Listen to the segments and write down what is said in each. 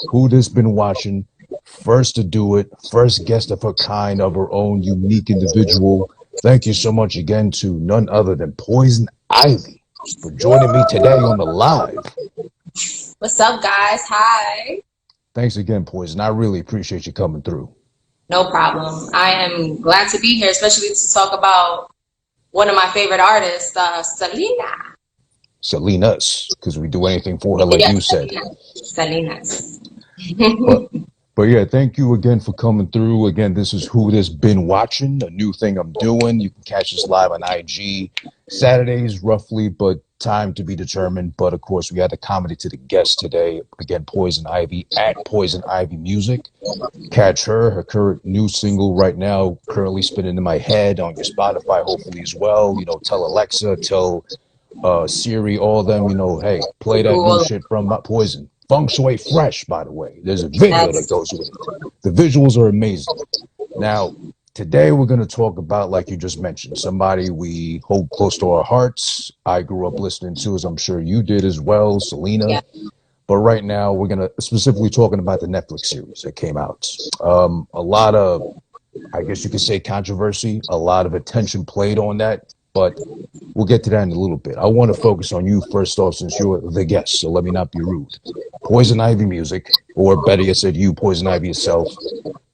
Who This Been Watching. First to do it, first guest of her kind, of her own unique individual. Thank you so much again to none other than Poison Ivy for joining me today on the live. What's up, guys? Hi. Thanks again, Poison. I really appreciate you coming through. No problem. I am glad to be here, especially to talk about one of my favorite artists, Selena. Selena's, because we do anything for her, like you said. Selena's. But yeah, thank you again for coming through. Again, this is Who This Been Watching, a new thing I'm doing. You can catch us live on IG Saturdays, roughly, but time to be determined. But of course, we had the comedy to the guest today. Again, Poison Ivy at PoisonIvyMusic. Catch her current new single right now, currently spinning in my head on your Spotify, hopefully as well. You know, tell Alexa, tell Siri, all of them, you know, hey, play that new shit from Poison. Feng Shui Fresh, by the way. There's a video that goes with it. The visuals are amazing. Now, today we're going to talk about, like you just mentioned, somebody we hold close to our hearts. I grew up listening to, as I'm sure you did as well, Selena. Yeah. But right now, we're going to specifically talking about the Netflix series that came out. A lot of, I guess you could say, controversy, a lot of attention played on that. But we'll get to that in a little bit. I want to focus on you first off, since you're the guest, so let me not be rude. PoisonIvyMusic, or better yet said, you, Poison Ivy yourself.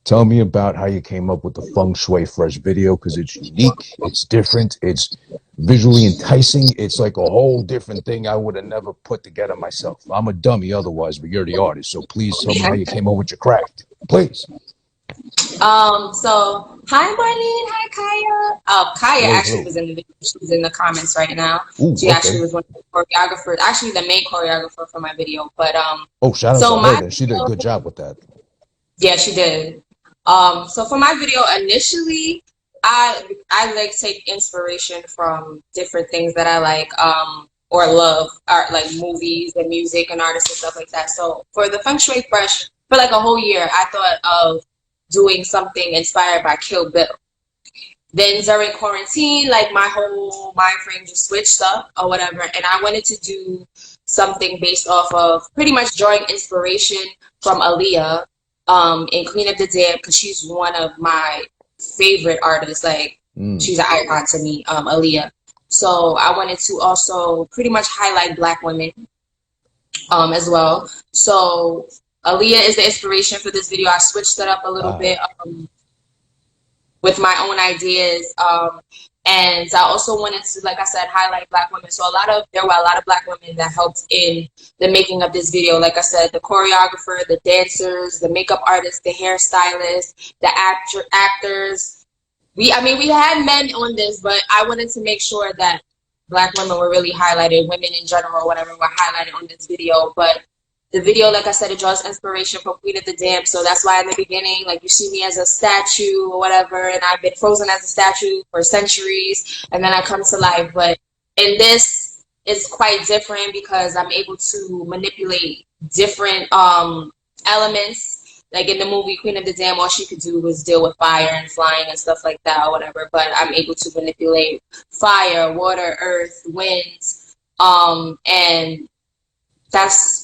Tell me about how you came up with the Feng Shui Fresh video, because it's unique, it's different, it's visually enticing. It's like a whole different thing I would have never put together myself. I'm a dummy otherwise, but you're the artist, so please tell me how you came up with your craft, please. So hi Marlene, hi Kaya. Kaya actually was in the video. She's in the comments right now. Ooh, she actually was one of the choreographers, actually the main choreographer for my video. But shout out to her. She did a good job with that. Yeah, she did. So for my video, initially, I like take inspiration from different things that I like or love, art, like movies and music and artists and stuff like that. So for the Feng Shui Fresh, for like a whole year, I thought of doing something inspired by Kill Bill. Then during quarantine, like my whole mind frame just switched up or whatever, and I wanted to do something based off of pretty much drawing inspiration from Aaliyah in Queen of Tejano, because she's one of my favorite artists. Like she's an icon to me, Aaliyah. So I wanted to also pretty much highlight Black women as well. So Aaliyah is the inspiration for this video. I switched it up a little bit with my own ideas. And I also wanted to, like I said, highlight Black women. So there were a lot of Black women that helped in the making of this video. Like I said, the choreographer, the dancers, the makeup artists, the hairstylists, the actors. We had men on this, but I wanted to make sure that Black women were really highlighted, women in general, whatever, were highlighted on this video. But the video, like I said, it draws inspiration from Queen of Tejano. So that's why in the beginning, like you see me as a statue or whatever, and I've been frozen as a statue for centuries, and then I come to life. But in this, it's quite different because I'm able to manipulate different elements. Like in the movie Queen of Tejano, all she could do was deal with fire and flying and stuff like that or whatever. But I'm able to manipulate fire, water, earth, wind, and that's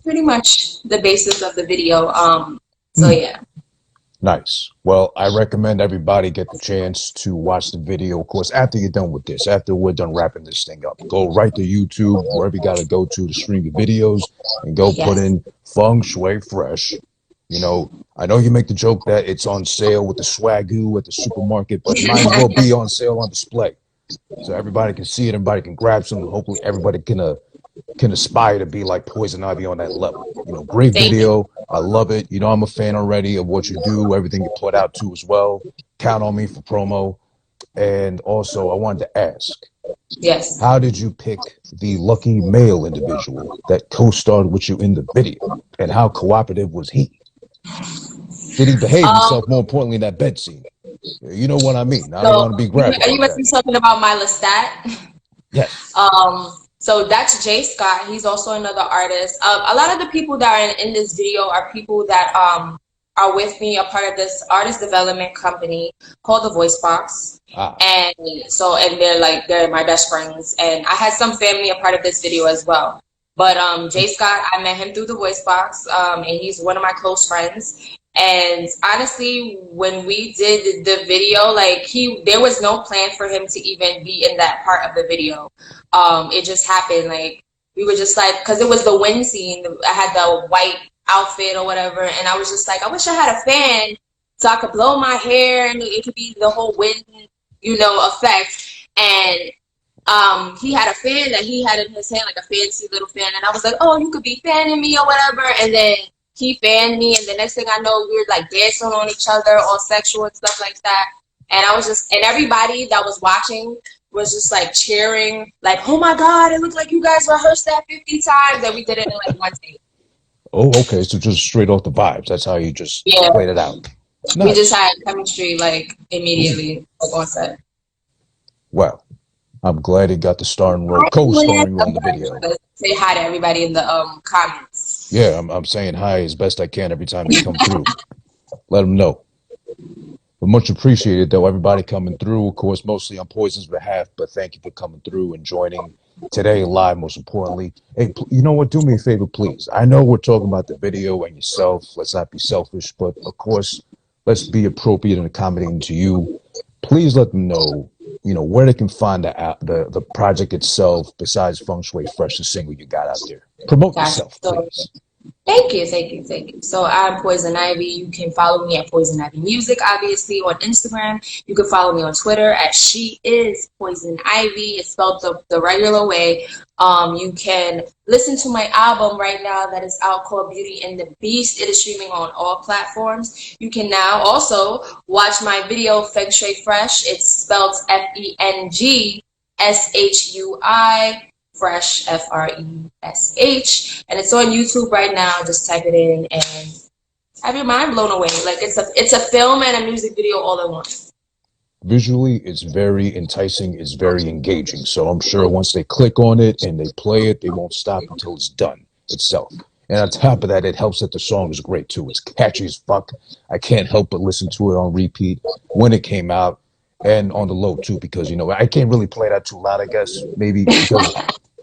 pretty much the basis of the video. So yeah. Nice. Well, I recommend everybody get the chance to watch the video. Of course, after you're done with this, after we're done wrapping this thing up, go right to YouTube, wherever you got to go to stream your videos, and go put in Feng Shui Fresh. You know, I know you make the joke that it's on sale with the swagoo at the supermarket, but it might as well be on sale on display. So everybody can see it, everybody can grab some, and hopefully everybody can aspire to be like Poison Ivy on that level. You know, great video. I love it. You know, I'm a fan already of what you do, everything you put out too as well. Count on me for promo. And also, I wanted to ask, yes, how did you pick the lucky male individual that co-starred with you in the video? And how cooperative was he? Did he behave himself, more importantly, in that bed scene? You know what I mean. I don't want to be graphic. Are you must be talking about my Lestat? Yes. So that's Jay Scott. He's also another artist. A lot of the people that are in this video are people that are with me, a part of this artist development company called The Voice Box. And they're my best friends. And I had some family a part of this video as well. But Jay Scott, I met him through the Voice Box, and he's one of my close friends. And honestly, when we did the video, like there was no plan for him to even be in that part of the video. It just happened. Like we were just like, because it was the wind scene. I had the white outfit or whatever, and I was just like, I wish I had a fan so I could blow my hair and it could be the whole wind, effect. And he had a fan that he had in his hand, like a fancy little fan, and I was like, "Oh, you could be fanning me or whatever." And then he fanned me, and the next thing I know, we were like dancing on each other, all sexual and stuff like that. And I was just, and everybody that was watching was just like cheering, like, "Oh my God, it looked like you guys rehearsed that 50 times," and we did it in like one take. Oh, okay. So just straight off the vibes. That's how you just Yeah, played it out. we just Nice. had chemistry like immediately, like on set. Well, I'm glad he got the starring role, Hi, Lynn. co-starring role in the video. Say hi to everybody in the comments. Yeah, I'm saying hi as best I can every time they come through. Let them know. But much appreciated, though, everybody coming through. Of course, mostly on Poison's behalf, but thank you for coming through and joining today live, most importantly. Hey, you know what? Do me a favor, please. I know we're talking about the video and yourself. Let's not be selfish, but of course, let's be appropriate and accommodating to you. Please let them know, where they can find the project itself besides Feng Shui Fresh, the single you got out there. Promote Gotcha. yourself, So please. thank you, thank you, thank you. So I'm Poison Ivy. You can follow me at Poison Ivy Music, obviously, on Instagram. You can follow me on Twitter at She Is Poison Ivy. It's spelled the regular way. You can listen to my album right now that is out called Beauty and the Beast. It is streaming on all platforms. You can now also watch my video Feng Shui Fresh. It's spelled FENGSHUI. Fresh, FRESH, and it's on YouTube right now. Just type it in and have your mind blown away. Like it's a film and a music video all at once. Visually, it's very enticing, it's very engaging. So I'm sure once they click on it and they play it, they won't stop until it's done itself. And on top of that, it helps that the song is great too. It's catchy as fuck. I can't help but listen to it on repeat when it came out and on the low too, because I can't really play that too loud, I guess. Maybe because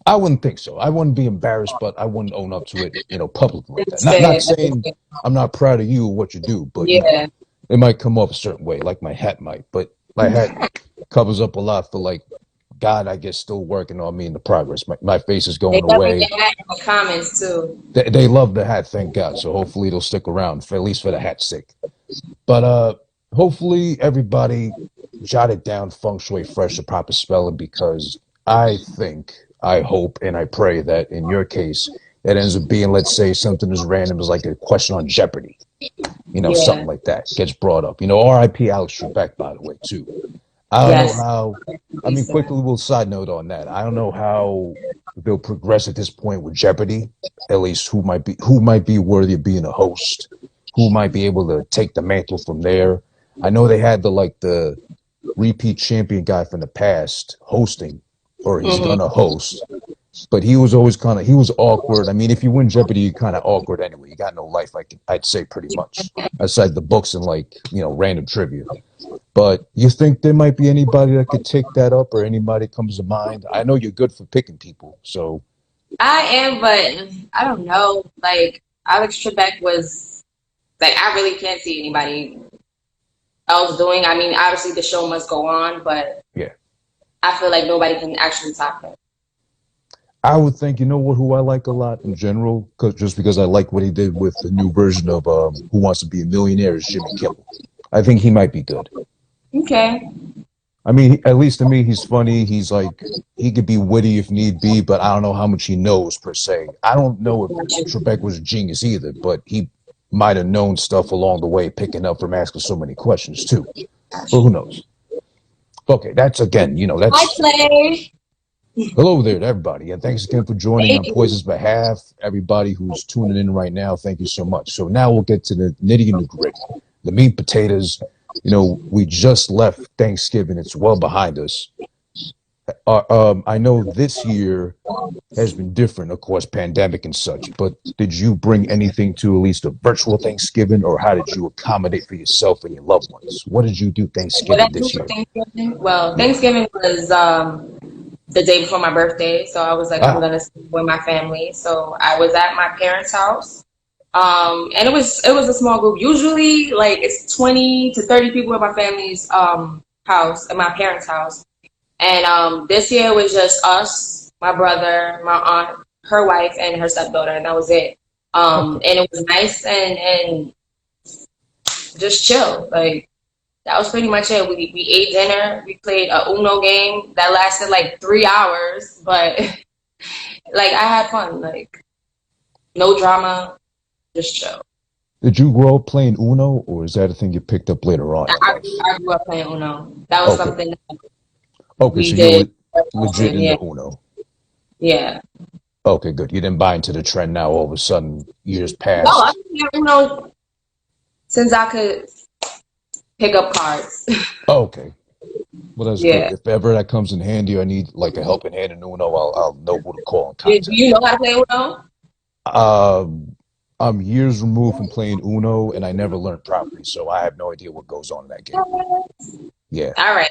I wouldn't think so. I wouldn't be embarrassed, but I wouldn't own up to it, publicly like that. It's Not fair. saying I'm not proud of you or what you do, but Yeah, it might come off a certain way, like my hat might. But my hat covers up a lot for like God, I guess, still working on me in the progress. My face is they going love me away. in the comments too. They love the hat, thank God. So hopefully it'll stick around, for at least for the hat's sake. But hopefully everybody jotted down Feng Shui Fresh, the proper spelling, because I think, I hope, and I pray that in your case, it ends up being, let's say, something as random as like a question on Jeopardy. Something Yeah. like that gets brought up. R.I.P. Alex Trebek, by the way, too. I don't know Yes. how. I mean, quickly, we'll side note on that. I don't know how they'll progress at this point with Jeopardy. At least who might be worthy of being a host, who might be able to take the mantle from there. I know they had the repeat champion guy from the past hosting, or he's Mm-hmm. gonna host, but he was always he was awkward. I mean, if you win Jeopardy, you're kind of awkward anyway. You got no life, I'd say, pretty much, aside the books and random trivia. But you think there might be anybody that could take that up, or anybody comes to mind? I know you're good for picking people, so I am, but I don't know. Like Alex Trebek was like I really can't see anybody else doing. I mean, obviously the show must go on, but yeah. I feel like nobody can actually top him. I would think, who I like a lot in general, just because I like what he did with the new version of Who Wants to Be a Millionaire, is Jimmy Kimmel. I think he might be good. Okay. I mean, at least to me, he's funny. He's like, he could be witty if need be, but I don't know how much he knows per se. I don't know if Trebek was a genius either, but he might have known stuff along the way, picking up from asking so many questions too. But who knows? Okay, that's again, Hi, that's Clay. hello there to everybody, and thanks again for joining on Thank you. Poison's behalf. Everybody who's tuning in right now, thank you so much. So now we'll get to the nitty and the gritty, the meat and potatoes. We just left Thanksgiving; it's well behind us. I know this year has been different, of course, pandemic and such. But did you bring anything to at least a virtual Thanksgiving, or how did you accommodate for yourself and your loved ones? What did you do What I Thanksgiving do this for year? Thanksgiving? Well, Yeah. Thanksgiving was the day before my birthday. So I was like, I'm Ah, gonna spend with my family. So I was at my parents' house. And it was a small group. Usually like it's 20 to 30 people at my family's house, at my parents' house. And this year it was just us, my brother, my aunt, her wife, and her stepdaughter, and that was it. okay. And it was nice and just chill. Like that was pretty much it. We ate dinner. We played a Uno game that lasted like 3 hours, but like I had fun. Like no drama, just chill. Did you grow up playing Uno, or is that a thing you picked up later on in life? I grew up playing Uno. That was Okay. something that Okay, we so you did were very legit often. into Yeah, Uno. yeah. Okay, good. You didn't buy into the trend now all of a sudden years No, I've passed. been playing Uno since I could pick up cards. Okay. Well, that's good. Yeah. If ever that comes in handy, or I need like a helping hand in Uno, I'll know who to call and Do contact. you know how to play Uno? I'm years removed from playing Uno, and I never learned properly, so I have no idea what goes on in that game. All Yeah, right.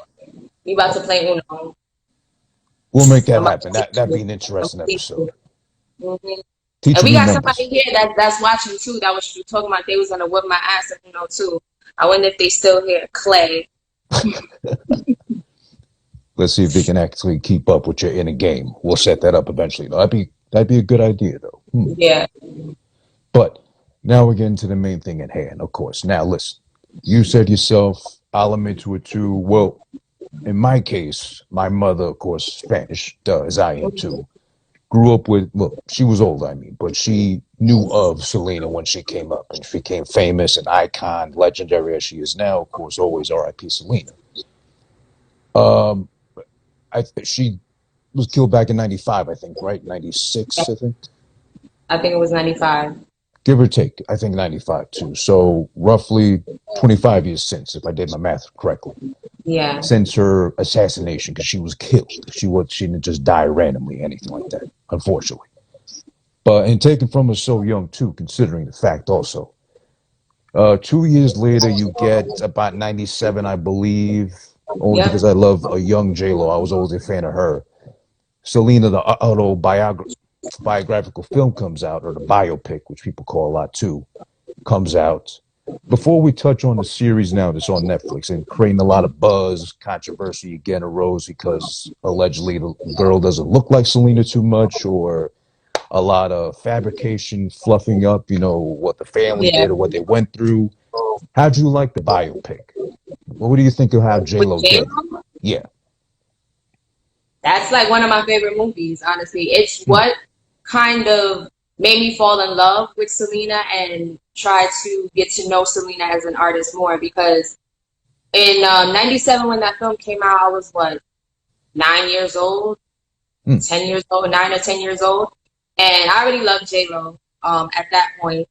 We about to play Uno. we'll make that I'm about to happen. teach That'd be you. an I'm interesting gonna teach episode. you. Hmm. And Teaching we new got somebody members. here that's watching too. That was talking about they was gonna whip my ass at Uno too. I wonder if they still here. Clay. Let's see if they can actually keep up with you in a game. We'll set that up eventually. That'd be a good idea though. Yeah. But now we're getting to the main thing at hand, of course. Now listen, you said yourself, I'll admit to it too. Well, in my case, my mother, of course, Spanish, as I am too. Grew up with, well, she was old, I mean, but she knew of Selena when she came up and she became famous, an icon, legendary as she is now. Of course, always R.I.P. Selena. Um, she was killed back in '95, I think, right? '96, I think, I think it was 95. give or take. I think '95 too. So roughly 25 years since, if I did my math correctly, Yeah. since her assassination, because she was killed. She didn't just die randomly, anything like that, unfortunately. But and taken from her so young too, considering the fact also. 2 years later, you get about '97, I believe, only because Yep. I love a young J.Lo. I was always a fan of her. Selena, the autobiographical film comes out, or the biopic, which people call a lot too, comes out. Before we touch on the series now that's on Netflix and creating a lot of buzz, controversy again arose because allegedly the girl doesn't look like Selena too much, or a lot of fabrication, fluffing up, what the family Yeah. did or what they went through. How'd you like the biopic? What do you think of how J With Lo did? J.Lo, Yeah. that's like one of my favorite movies, honestly. It's Hmm. what kind of made me fall in love with Selena and try to get to know Selena as an artist more because in 97 when that film came out, I was what, 9 years old, Hmm. 10 years old, 9 or 10 years old. And I already loved J-Lo at that point.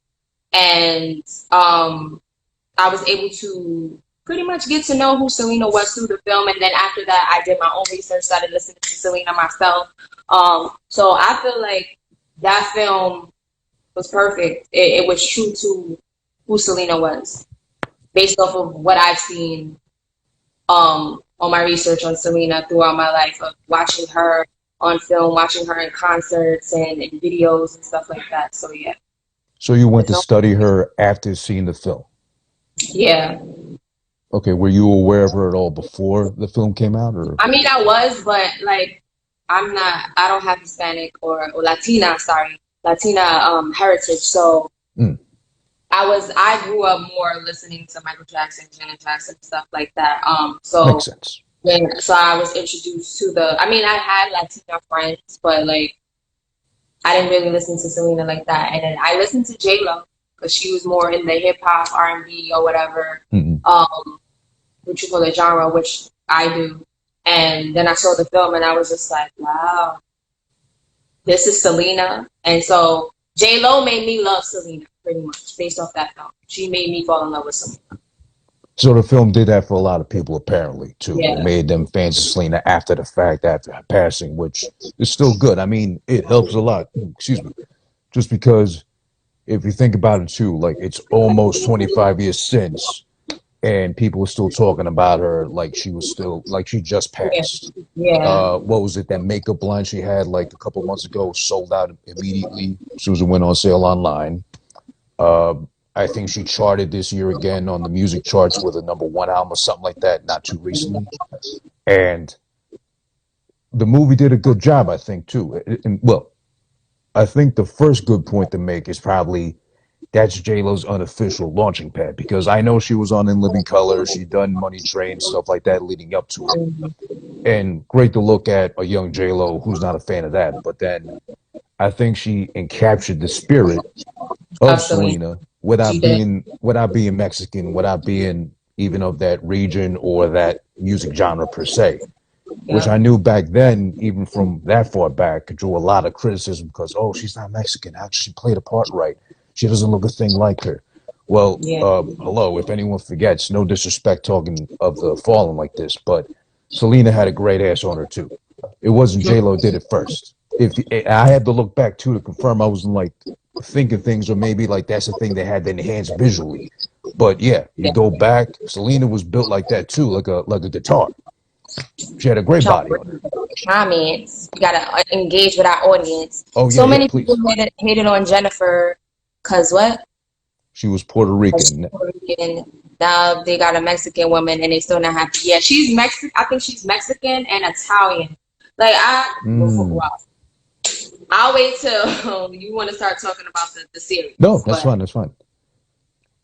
And I was able to pretty much get to know who Selena was through the film. And then after that, I did my own research, started listening to Selena myself. So I feel like that film was perfect. It was true to who Selena was based off of what I've seen on my research on Selena throughout my life of watching her on film, watching her in concerts and videos and stuff like that. So yeah, So you the went to film, study her after seeing the film. yeah. Okay, were you aware of her at all before the film came out, or? I mean, I was, but like, I don't have Hispanic or Latina, sorry, Latina heritage. So Hmm, I grew up more listening to Michael Jackson, Janet Jackson, stuff like that. makes So sense. so I was introduced to I mean, I had Latina friends, but like, I didn't really listen to Selena like that. And then I listened to J-Lo because she was more in the hip hop, R&B or whatever, Hmm. what you call it, genre, which I do. And then I saw the film and I was just like, wow, this is Selena. And so J-Lo made me love Selena pretty much based off that film. She made me fall in love with Selena. So the film did that for a lot of people, apparently, too. It Yeah. made them fans of Selena after the fact, after her passing, which is still good. I mean, it helps a lot. Excuse me. Just because if you think about it, too, like it's almost 25 years since. and people were still talking about her like she was still like she just Yeah. passed. Yeah. What was it? That makeup line she had like a couple months ago sold out immediately. As soon as it went on sale online. Uh, I think she charted this year again on the music charts with a #1 album or something like that, not too recently. And the movie did a good job, I think, too. And, well, I think the first good point to make is probably that's J.Lo's unofficial launching pad because I know she was on In Living Color, she done Money Train, stuff like that leading up to it. And great to look at a young J.Lo who's not a fan of that. But then I think she encaptured the spirit of Absolutely. Selena She did. without being Mexican, without being even of that region or that music genre per se. Which Yeah. I knew back then, even from that far back, drew a lot of criticism because, oh, she's not Mexican. How does she play the part right? She doesn't look a thing like her. Well, Yeah. hello, if anyone forgets, no disrespect talking of the fallen like this, but Selena had a great ass on her too. It wasn't J Lo did it first. If I had to look back too to confirm, I wasn't like thinking things, or maybe like that's the thing they had to enhance visually. But yeah, you Yeah. go back, Selena was built like that too, like a guitar. She had a great body on her. Comments. We gotta engage with our audience. Oh yeah, So yeah, many people please. hated on Jennifer because what? She was Puerto 'Cause she's Rican. Puerto Rican. Now they got a Mexican woman and they still not happy. Yeah, she's Mexican. I think she's Mexican and Italian. Like Mm. well, I'll wait till you want to start talking about the No, series. that's But fine. That's fine.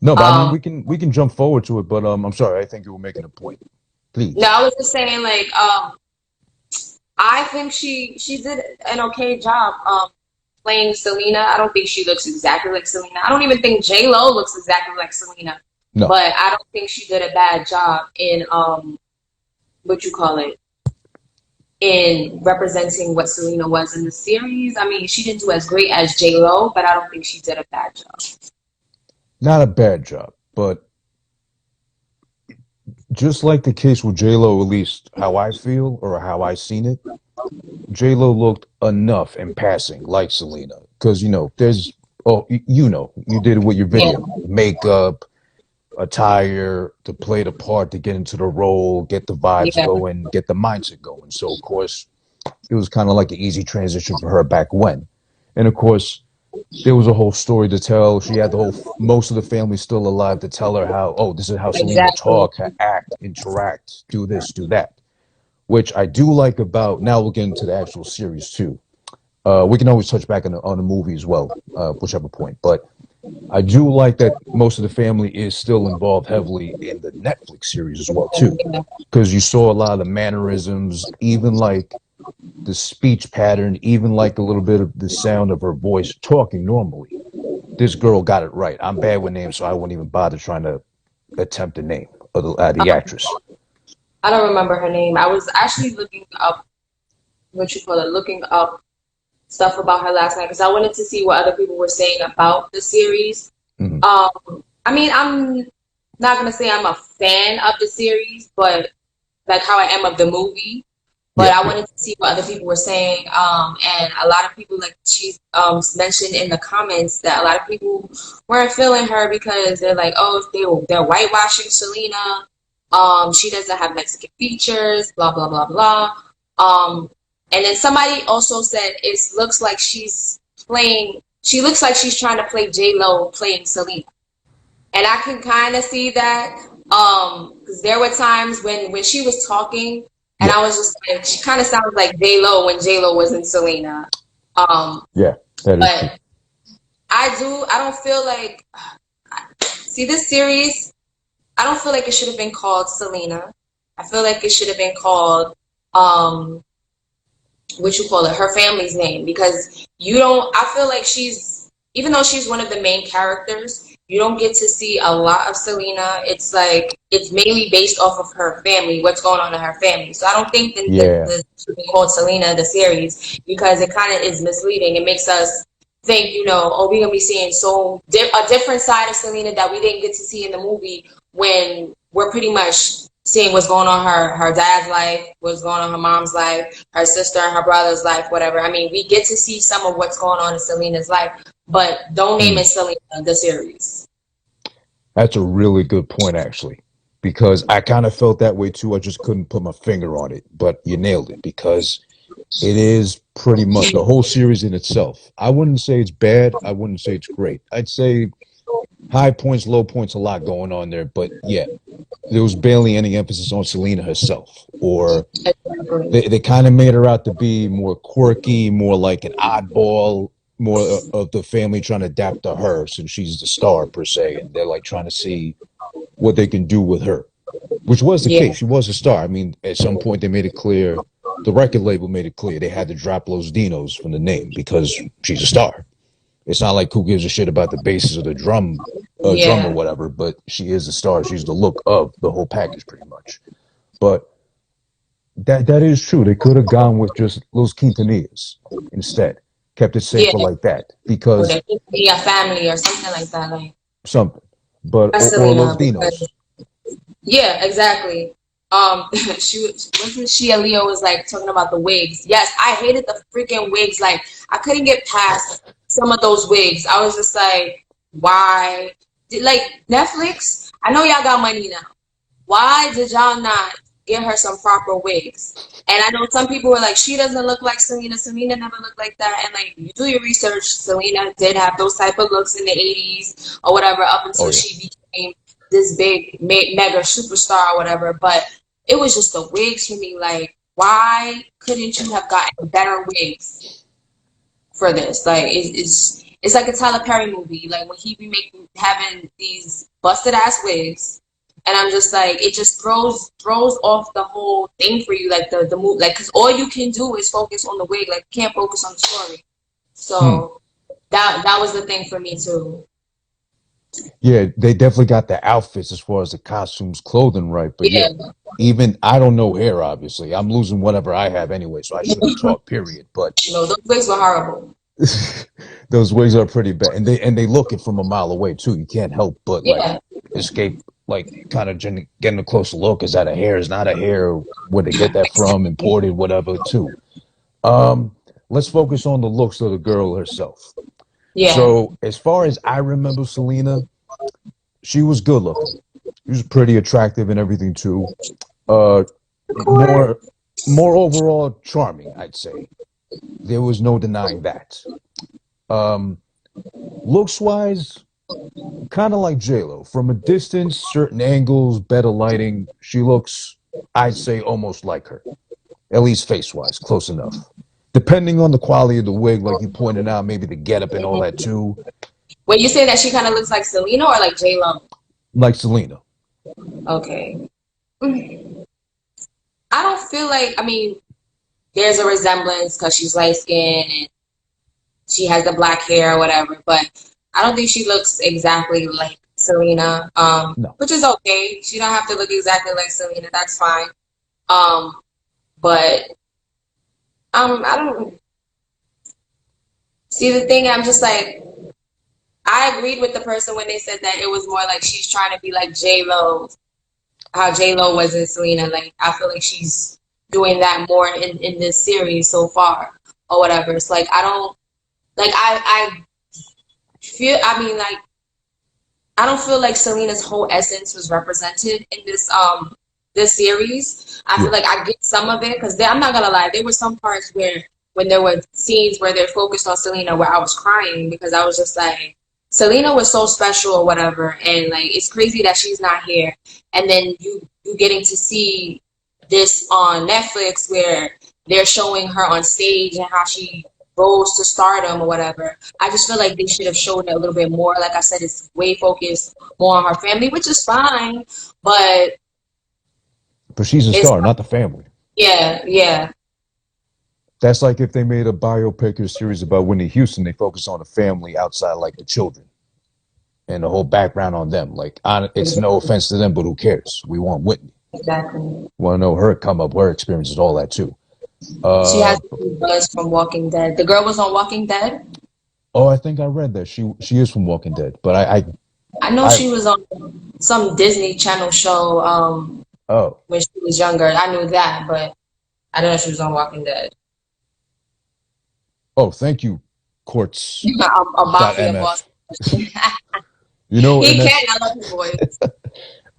No, but I mean um, we can jump forward to it. But I'm sorry. I think you were making a point. no, Please. I was just saying like I think she did an okay job playing Selena. I don't think she looks exactly like Selena. I don't even think J Lo looks exactly like Selena. No. But I don't think she did a bad job in what you call it in representing what Selena was in the series. I mean, she didn't do as great as J Lo, but I don't think she did a bad job. Not a bad job, but just like the case with J Lo, at least how I feel or how I seen it, J Lo looked enough in passing like Selena, because there's you did it with your Yeah, video, makeup, attire to play the part, to get into the role, get the vibes yeah, going, get the mindset going. So of course, it was kind of like an easy transition for her back when. And of course, there was a whole story to tell. She had the whole most of the family still alive to tell her how, oh, this is how Selena would exactly. talk, act, interact, do this, do that. Which I do like about now. We'll get into the actual series too. We can always touch back on the movie as well, whichever point. But I do like that most of the family is still involved heavily in the Netflix series as well too, Yeah, because you saw a lot of the mannerisms, even like the speech pattern, even like a little bit of the sound of her voice talking normally. This girl got it right. I'm bad with names, so I wouldn't even bother trying to attempt a name of the actress. I don't remember her name. I was actually looking up what you call it, looking up stuff about her last night because I wanted to see what other people were saying about the series. Mm-hmm. I mean, I'm not gonna say I'm a fan of the series, but like how I am of the movie. But Yeah, I yeah, wanted to see what other people were saying. And a lot of people, like she mentioned in the comments, that a lot of people weren't feeling her because they're like, oh, they're whitewashing Selena. She doesn't have Mexican features, blah blah blah blah. Um, and then somebody also said it looks like she's playing. She looks like she's trying to play J Lo playing Selena, and I can kind of see that. Because there were times when she was talking, and yeah, I was just like, she kind of sounds like J Lo when J Lo was in Selena. Um, yeah. That is true. but I don't feel like. See, this series, I don't feel like it should have been called Selena. I feel like it should have been called um what you call it, her family's name, because you don't, I feel like she's, even though she's one of the main characters, you don't get to see a lot of Selena. It's like it's mainly based off of her family, what's going on in her family. So I don't think Yeah. the should be called Selena the series, because it kind of is misleading. It makes us think, oh, we're gonna be seeing a different side of Selena that we didn't get to see in the movie, when we're pretty much seeing what's going on her dad's life, what's going on her mom's life, her sister and her brother's life, whatever. I mean, we get to see some of what's going on in Selena's life, but don't name Mm. it Selena the series. That's a really good point, actually. because I kind of felt that way too. I just couldn't put my finger on it, but you nailed it because it is pretty much the whole series in itself. I wouldn't say it's bad. I wouldn't say it's great. I'd say high points, low points, a lot going on there. But yeah, there was barely any emphasis on Selena herself, or Exactly. they kind of made her out to be more quirky, more like an oddball, more of the family trying to adapt to her since she's the star per se, and they're like trying to see what they can do with her, which was the Yeah, case. She was a star. I mean, at some point they made it clear, the record label made it clear they had to drop Los Dinos from the name because she's a star. It's not like who gives a shit about the basis of the drum or yeah, whatever, but she is a star. She's the look of the whole package pretty much. But that is true. They could have gone with just Los Quintanillas instead, kept it yeah. safer like that Or because there could be a family or something like that. Like something. But that's or Los Selena because Dinos. yeah, exactly. Wasn't she and Leo was like talking about the wigs. Yes, I hated the freaking wigs. Like I couldn't get past some of those wigs. I was just like, why? Like Netflix, I know y'all got money now. Why did y'all not get her some proper wigs? And I know some people were like, she doesn't look like Selena. Selena never looked like that. And like, you do your research. Selena did have those type of looks in the 80s or whatever up Oh until yeah. she became this big mega superstar or whatever. But it was just the wigs for me. Like, why couldn't you have gotten better wigs for this? Like, it's like a Tyler Perry movie. Like when he be making having these busted ass wigs, and I'm just like, it just throws off the whole thing for you. Like the move, like because all you can do is focus on the wig. Like you can't focus on the story. Hmm. So that was the thing for me too. Yeah, they definitely got the outfits as far as the costumes, clothing right. But yeah, Yeah, even I don't know hair, obviously. I'm losing whatever I have anyway, so I shouldn't talk, period. But those wigs were horrible. those wigs are pretty bad. And they look it from a mile away too. You can't help but like Yeah, escape like kind of getting a closer look. Is that a hair? Is not a hair? Where they get that from? Imported, whatever, too. Um, let's focus on the looks of the girl herself. yeah. So as far as I remember Selena, she was good looking. She was pretty attractive and everything too. Uh, Of course. more, more overall charming, I'd say. There was no denying that. Um, looks wise, kind of like J.Lo. From a distance, certain angles, better lighting, she looks, I'd say, almost like her. At least face wise, close enough. Depending on the quality of the wig, like you pointed out, maybe the getup and all that too, When you say that she kind of looks like Selena or like J.Lo? like Selena. Okay. I don't feel like, I mean, there's a resemblance because she's light skinned and she has the black hair or whatever, but I don't think she looks exactly like Selena, No. which is okay. She don't have to look exactly like Selena. That's fine. Um, but I don't see the thing. I'm just like, I agreed with the person when they said that it was more like she's trying to be like J Lo, how J Lo was in Selena. Like I feel like she's doing that more in this series so far or whatever. It's like I don't like I feel. I mean like I don't feel like Selena's whole essence was represented in this series. I feel Yeah. like I get some of it because I'm not gonna lie, there were some parts where when there were scenes where they're focused on Selena where I was crying because I was just like Selena was so special or whatever, and like it's crazy that she's not here. And then you getting to see this on Netflix where they're showing her on stage and how she rose to stardom or whatever. I just feel like they should have shown it a little bit more. Like I said, it's way focused more on her family, which is fine. But But she's a it's star, not the family. yeah, yeah, That's like if they made a biopic or series about Whitney Houston, they focus on the family outside, like the children and the whole background on them. Like, it's no exactly, offense to them, but who cares? We want Whitney. exactly. We want to know her come up, her experiences, all that too. She Uh, has the buzz from Walking Dead. The girl was on Walking Dead. oh, I think I read that she is from Walking Dead, but I know I she was on some Disney Channel show oh when she was younger. I knew that, but I didn't know she was on Walking Dead. oh, thank you, Courts A dot Mafia boss. mf. You know, He and can. that's I love his voice.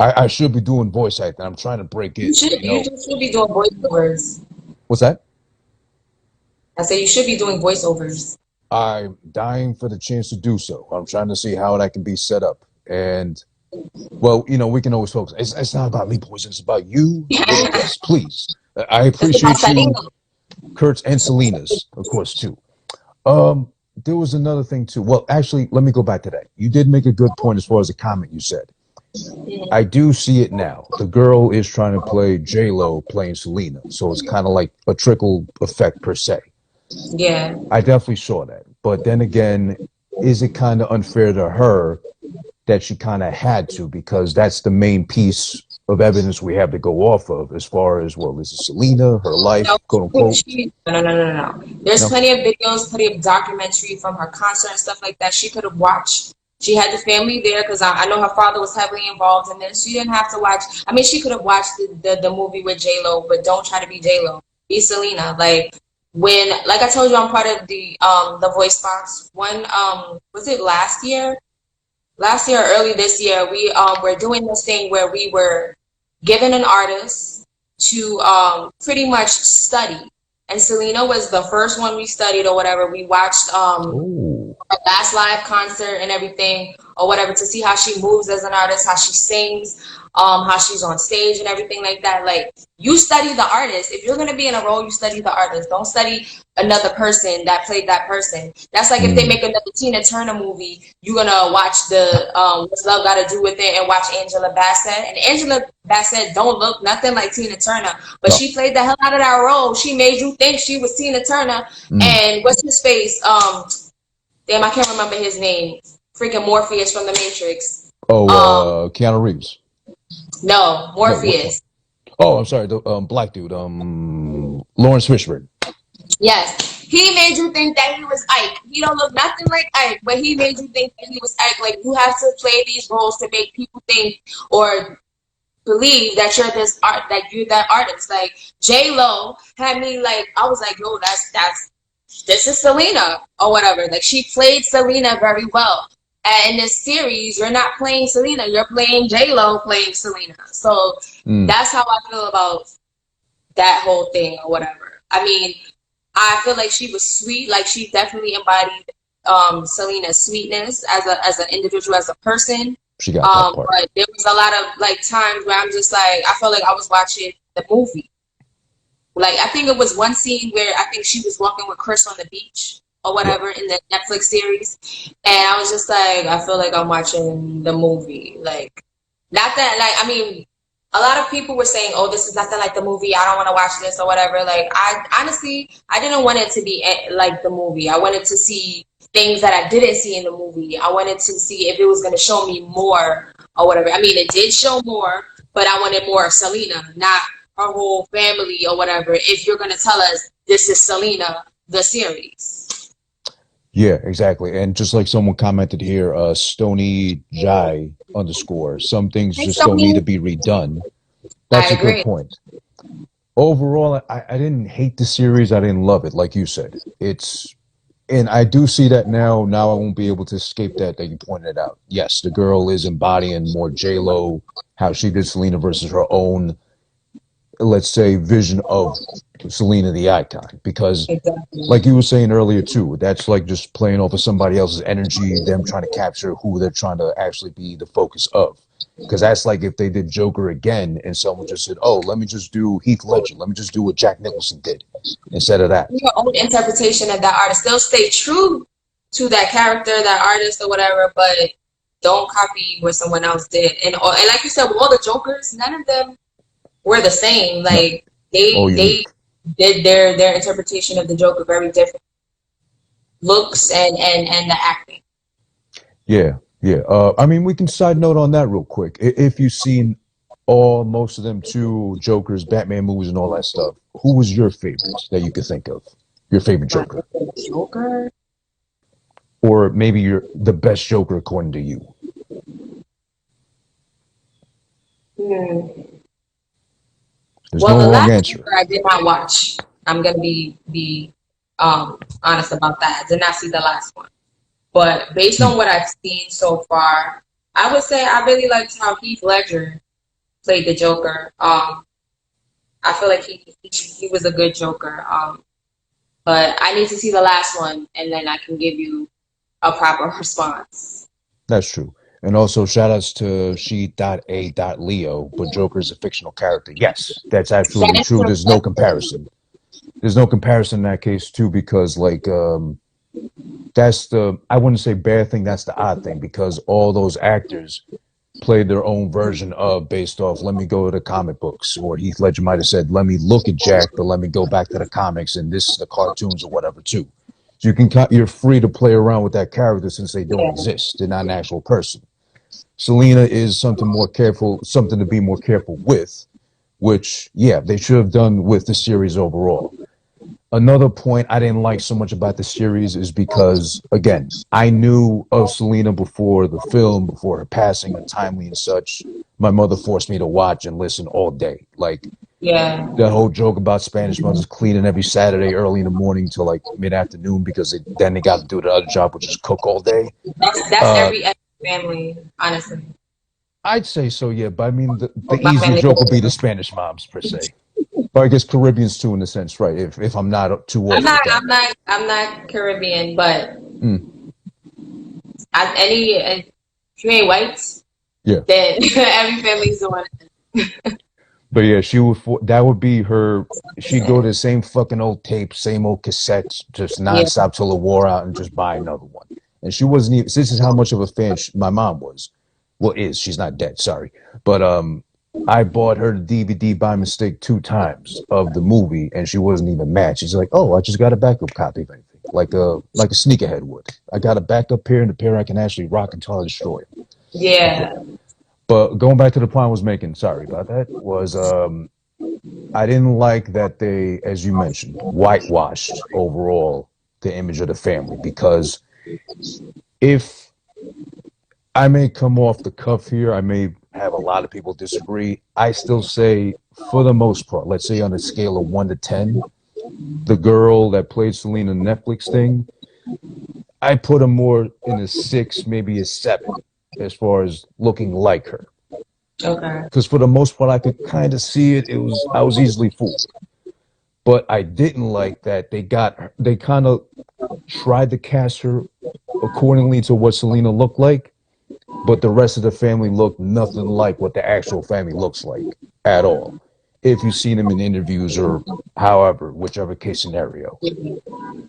I should be doing voice acting. I'm trying to break You in. should. You You know, just should be doing voiceovers. what's that? I say you should be doing voiceovers. I'm dying for the chance to do so. I'm trying to see how that can be set up. And well, we can always focus. It's not about me, Poison. It's about you and you're the guest. Please. I It's about appreciate setting you, Kurt's and Selena's, of course, too. Um, there was another thing too. Well, actually, let me go back to that. You did make a good point as far as the comment you said. I do see it now. The girl is trying to play J.Lo playing Selena, so it's kind of like a trickle effect per se. Yeah. I definitely saw that. But then again, is it kind of unfair to her that she kind of had to, because that's the main piece of evidence we have to go off of as far as, well, this is Selena, her life, No, quote unquote. no. There's No. plenty of videos, plenty of documentary from her concert and stuff like that. She could have watched. She had the family there because I know her father was heavily involved in this. She didn't have to watch. I mean, she could have watched the movie with J Lo, but don't try to be J Lo. Be Selena. Like I told you, I'm part of the Voice Box. Was it last year? Last year or early this year, we were doing this thing where we were given an artist to pretty much study. And Selena was the first one we studied or whatever. We watched Oh. her last live concert and everything or whatever to see how she moves as an artist, how she sings, how she's on stage and everything like that. Like, you study the artist. If you're gonna be in a role, you study the artist. Don't study another person that played that person. That's like if they Mm. make another Tina Turner movie, you're gonna watch the What's Love Gotta Do with It and watch Angela Bassett. And Angela Bassett don't look nothing like Tina Turner, but No. she played the hell out of that role. She made you think she was Tina Turner. Mm. And what's his face? Damn, I can't remember his name. Freaking Morpheus from the Matrix. Oh, Um, Keanu Reeves. no, No, which one? Morpheus. Oh, I'm sorry, the black dude, Lawrence Fishburne. Yes. He made you think that he was Ike. He don't look nothing like Ike, but he made you think that he was Ike. Like, you have to play these roles to make people think or believe that you're you're that artist. Like, J Lo had me like, I was like, yo, that's this is Selena or whatever. Like, she played Selena very well. And in this series, you're not playing Selena, you're playing J Lo playing Selena. So Mm. that's how I feel about that whole thing or whatever. I mean, I feel like she was sweet. Like, she definitely embodied Selena's sweetness as an individual, as a person. She got that part. But there was a lot of like times where I'm just like, I felt like I was watching the movie. Like, I think it was one scene where I think she was walking with Chris on the beach or Yeah. whatever in the Netflix series, and I was just like, I feel like I'm watching the movie. Like, not that, like, I mean, a lot of people were saying, "Oh, this is nothing like the movie. I don't want to watch this or whatever." Like, I honestly, I didn't want it to be like the movie. I wanted to see things that I didn't see in the movie. I wanted to see if it was going to show me more or whatever. I mean, it did show more, but I wanted more of Selena, not her whole family or whatever. If you're going to tell us this is Selena, the series. Yeah, exactly. And just like someone commented here, Stony Jai underscore, some things Hey, just don't need to Sony. be redone. That's I a good agree. point. Overall, I didn't hate the series. I didn't love it, like you said. And I do see that now. Now I won't be able to escape that you pointed out. Yes, the girl is embodying more J Lo, how she did Selena versus her own, let's say, vision of Selena the icon. Because, Exactly. like you were saying earlier too, that's like just playing off of somebody else's energy, them trying to capture who they're trying to actually be the focus of. Because that's like if they did Joker again and someone just said, "Oh, let me just do Heath Ledger. Let me just do what Jack Nicholson did," instead of that. Your own interpretation of that artist. They'll stay true to that character, that artist, or whatever, but don't copy what someone else did. And like you said, with all the Jokers, none of them were the same. No, Like, all they unique. did their interpretation of the Joker very different. Looks and the acting. Yeah, yeah. I mean, we can side note on that real quick. If you've seen most of them too, Jokers, Batman movies, and all that stuff, who was your favorite that you could think of? Your favorite My Joker, Joker. or maybe the best Joker according to you? Hmm. There's Well, no the wrong last answer. Joker I did not watch. I'm gonna be honest about that. I did not see the last one. But based Hmm. on what I've seen so far, I would say I really liked how Heath Ledger. played the Joker. I feel like he was a good Joker. But I need to see the last one, and then I can give you a proper response. That's true. And also, shout outs to she.a.leo, but Joker is a fictional character. Yes, that's That absolutely is true. true. There's no That's true. comparison. There's no comparison in that case, too, because, like, that's the, I wouldn't say bad thing, that's the odd thing, because all those actors played their own version of based off, let me go to the comic books, or Heath Ledger might have said, let me look at Jack, but let me go back to the comics and this is the cartoons or whatever too. So you're free to play around with that character since they don't Yeah. exist. They're not an actual person. Selena is something more careful, something to be more careful with, which yeah, they should have done with the series overall. Another point I didn't like so much about the series is because, again, I knew of Selena before the film, before her passing, untimely and such. My mother forced me to watch and listen all day. Like Yeah. the whole joke about Spanish mothers cleaning every Saturday early in the morning till like mid afternoon because then they got to do the other job, which is cook all day. That's Uh, every family, honestly. I'd say so, yeah. But I mean, the Like my easier family. joke would be the Spanish moms per se. But I guess Caribbeans too, in a sense, right? If I'm not too I'm off not. with that. I'm not. I'm not Caribbean, but Mm, if you ain't white, yeah. then every family's doing it. But yeah, she would. That would be her. She'd go to the same fucking old tapes, same old cassettes, just Yeah. nonstop till it wore out, and just buy another one. And she wasn't even. This is how much of a fan my mom was. Well, is she's not dead? Sorry, but I bought her the DVD by mistake 2 times of the movie, and she wasn't even mad. She's like, "Oh, I just got a backup copy of anything, like a sneakerhead would. I got a backup pair and a pair I can actually rock until I destroy it." Yeah. But going back to the point I was making, sorry about that, was I didn't like that they, as you mentioned, whitewashed overall the image of the family because if I may come off the cuff here, I may have a lot of people disagree. I still say, for the most part, let's say on a scale of 1 to 10, the girl that played Selena Netflix thing, I put her more in a 6, maybe a 7, as far as looking like her. Okay. Because for the most part, I could kind of see it. I was easily fooled. But I didn't like that they kind of tried to cast her accordingly to what Selena looked like, but the rest of the family looked nothing like what the actual family looks like at all. If you've seen them in interviews or however, whichever case scenario,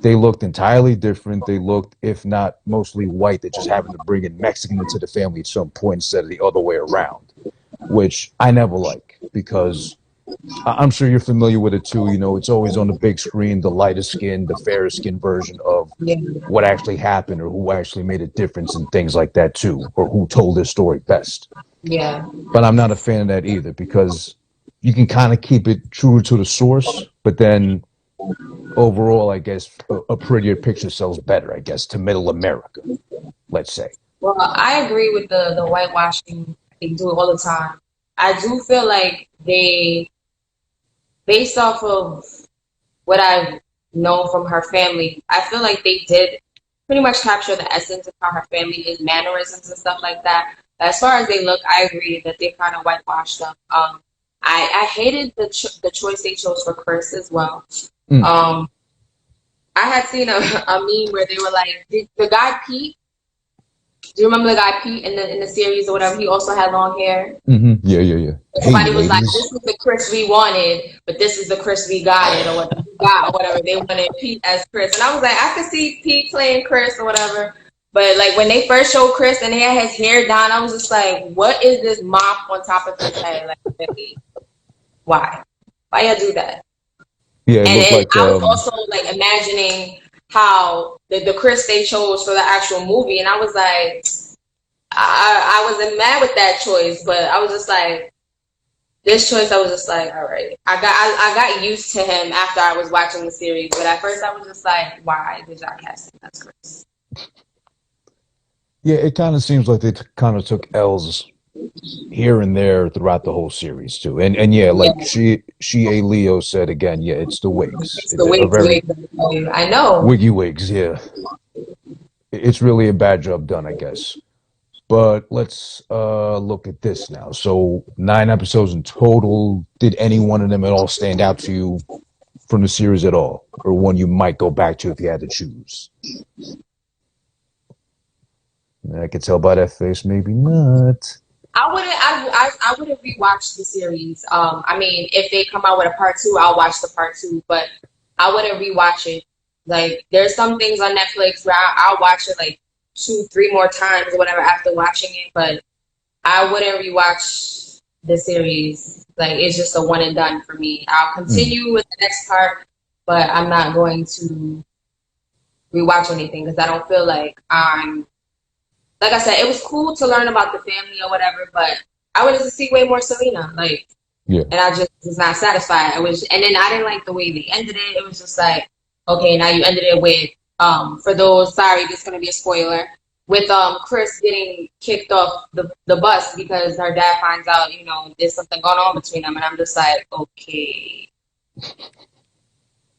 they looked entirely different. They looked, if not mostly white, they just happened to bring in Mexican into the family at some point instead of the other way around, which I never like because I'm sure you're familiar with it too. You know, it's always on the big screen, the lighter skin, the fairer skin version of Yeah. what actually happened or who actually made a difference and things like that too, or who told their story best. Yeah. But I'm not a fan of that either because you can kind of keep it true to the source, but then overall, I guess a prettier picture sells better, I guess, to middle America, let's say. Well, I agree with the whitewashing. They do it all the time. I do feel like based off of what I've known from her family, I feel like they did pretty much capture the essence of how her family is, mannerisms and stuff like that. As far as they look, I agree that they kind of whitewashed them. I hated the choice they chose for Chris as well. Mm, Um, I had seen a meme where they were like, the guy Pete. Do you remember the guy Pete in the series or whatever? He also had long hair. mm-hmm. Yeah, yeah, yeah. Hey, Somebody was like, ladies. "This is the Chris we wanted, but this is the Chris we got it, or what we got, or whatever." They wanted Pete as Chris, and I was like, I could see Pete playing Chris or whatever. But like when they first showed Chris and he had his hair down, I was just like, "What is this mop on top of his head? Like, really? Why? Why y'all do that?" Yeah, it And looked like I was also like imagining how the Chris they chose for the actual movie, and I was like, I wasn't mad with that choice, but I was just like, this choice, I was just like, all right. I got used to him after I was watching the series, but at first I was just like, why did y'all cast him as Chris? yeah, it kind of seems like they kind of took L's here and there throughout the whole series too. And yeah, Yeah, like she a Leo said again, yeah, it's the wigs. it's It's the a wig, very I know. wiggy wigs, yeah. It's really a bad job done, I guess. But let's look at this now. So 9 episodes in total. Did any one of them at all stand out to you from the series at all, or one you might go back to if you had to choose? I could tell by that face, maybe not. I wouldn't rewatch the series. I mean, if they come out with a part two, I'll watch the part two, but I wouldn't rewatch it. Like, there's some things on Netflix where I'll watch it like two, three more times or whatever after watching it, but I wouldn't rewatch the series. Like, it's just a one and done for me. I'll Mm, continue with the next part, but I'm not going to rewatch anything because I don't feel like I said, it was cool to learn about the family or whatever, but I wanted to see way more Selena. Like, yeah. and I just was not satisfied. And then I didn't like the way they ended it. It was just like, okay, now you ended it with, for those, sorry, this is gonna be a spoiler, with Chris getting kicked off the bus because her dad finds out, there's something going on between them, and I'm just like, okay,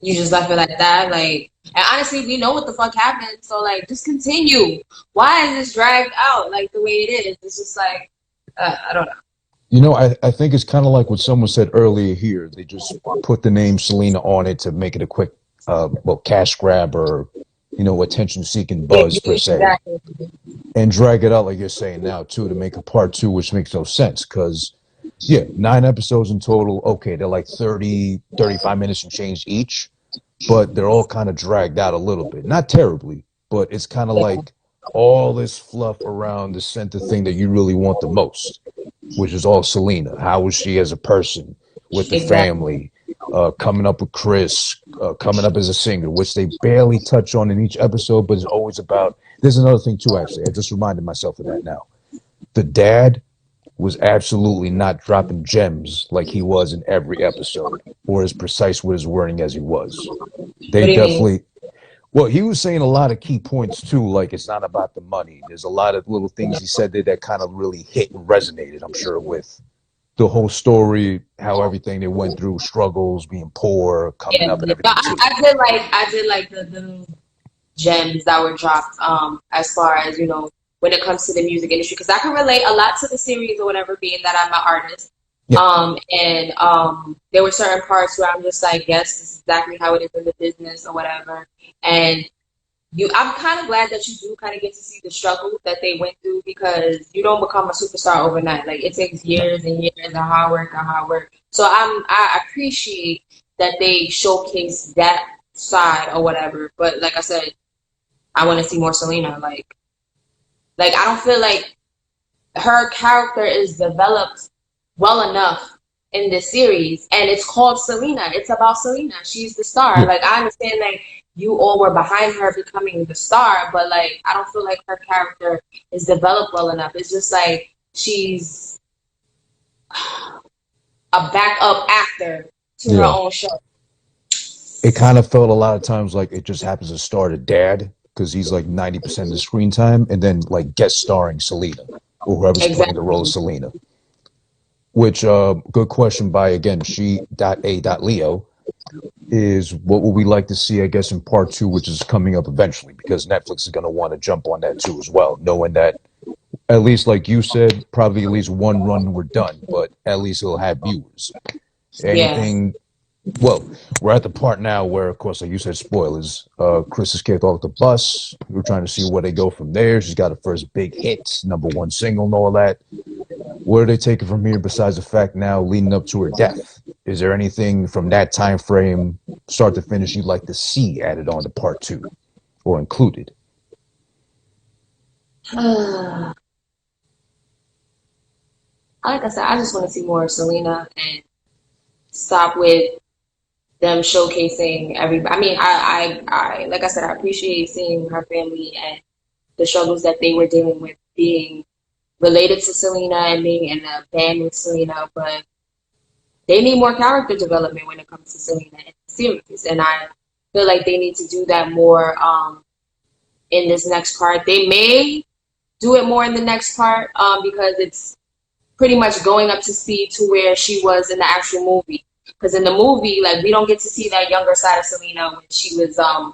you just left it like that, like. And honestly, we know what the fuck happened, so like, just continue. Why is this dragged out like the way it is? It's just like, I don't know. I think it's kind of like what someone said earlier here. They just put the name Selena on it to make it a quick, cash grab or, attention seeking buzz per se, Exactly. and drag it out like you're saying now too to make a part two, which makes no sense because, yeah, 9 episodes in total. Okay, they're like 30, 35 minutes and change each, but they're all kind of dragged out a little bit. Not terribly, but it's kind of Yeah, like all this fluff around the center thing that you really want the most, which is all Selena. How was she as a person with the exactly. family? Coming up with Chris, coming up as a singer, which they barely touch on in each episode, but it's always about. There's another thing too, actually. I just reminded myself of that now. The dad was absolutely not dropping gems like he was in every episode, or as precise with his wording as he was. They What do you mean? definitely. Well, he was saying a lot of key points too, like it's not about the money. There's a lot of little things he said there that kind of really hit and resonated, I'm sure, with the whole story, how everything they went through, struggles, being poor, coming Yeah, up, and no, everything too. I did like the gems that were dropped. As far as when it comes to the music industry, because I can relate a lot to the series or whatever, being that I'm an artist. Yeah, And there were certain parts where I'm just like, yes, this is exactly how it is in the business or whatever. And I'm kind of glad that you do kind of get to see the struggle that they went through because you don't become a superstar overnight. Like, it takes no, years and years of hard work and hard work. So I appreciate that they showcase that side or whatever. But like I said, I want to see more Selena. Like I don't feel like her character is developed well enough in this series, and it's called Selena. It's about Selena. She's the star. yeah, Like, I understand, like, you all were behind her becoming the star, but like I don't feel like her character is developed well enough. It's just like she's a backup actor to her yeah. own show. It kind of felt a lot of times like it just happens to star the dad because he's like 90% of the screen time, and then like guest starring Selena or whoever's playing the role of Exactly. Selena. Which, good question by again she.a.leo is what would we like to see, I guess, in part two, which is coming up eventually, because Netflix is going to want to jump on that too as well, knowing that at least, like you said, probably at least one run we're done, but at least it'll have viewers. Yeah. Anything. Well, we're at the part now where, of course, like you said, spoilers. Chris is kicked off the bus. We're trying to see where they go from there. She's got her first big hit, #1 single, and all that. Where do they take it from here? Besides the fact now leading up to her death, is there anything from that time frame, start to finish, you'd like to see added on to part two or included? Like I said, I just want to see more Selena and stop with them showcasing everybody. I mean, I like I said, I appreciate seeing her family and the struggles that they were dealing with being related to Selena and being in a band with Selena, but they need more character development when it comes to Selena in the series. And I feel like they need to do that more in this next part. They may do it more in the next part because it's pretty much going up to speed to where she was in the actual movie. Because in the movie, like, we don't get to see that younger side of Selena when she was I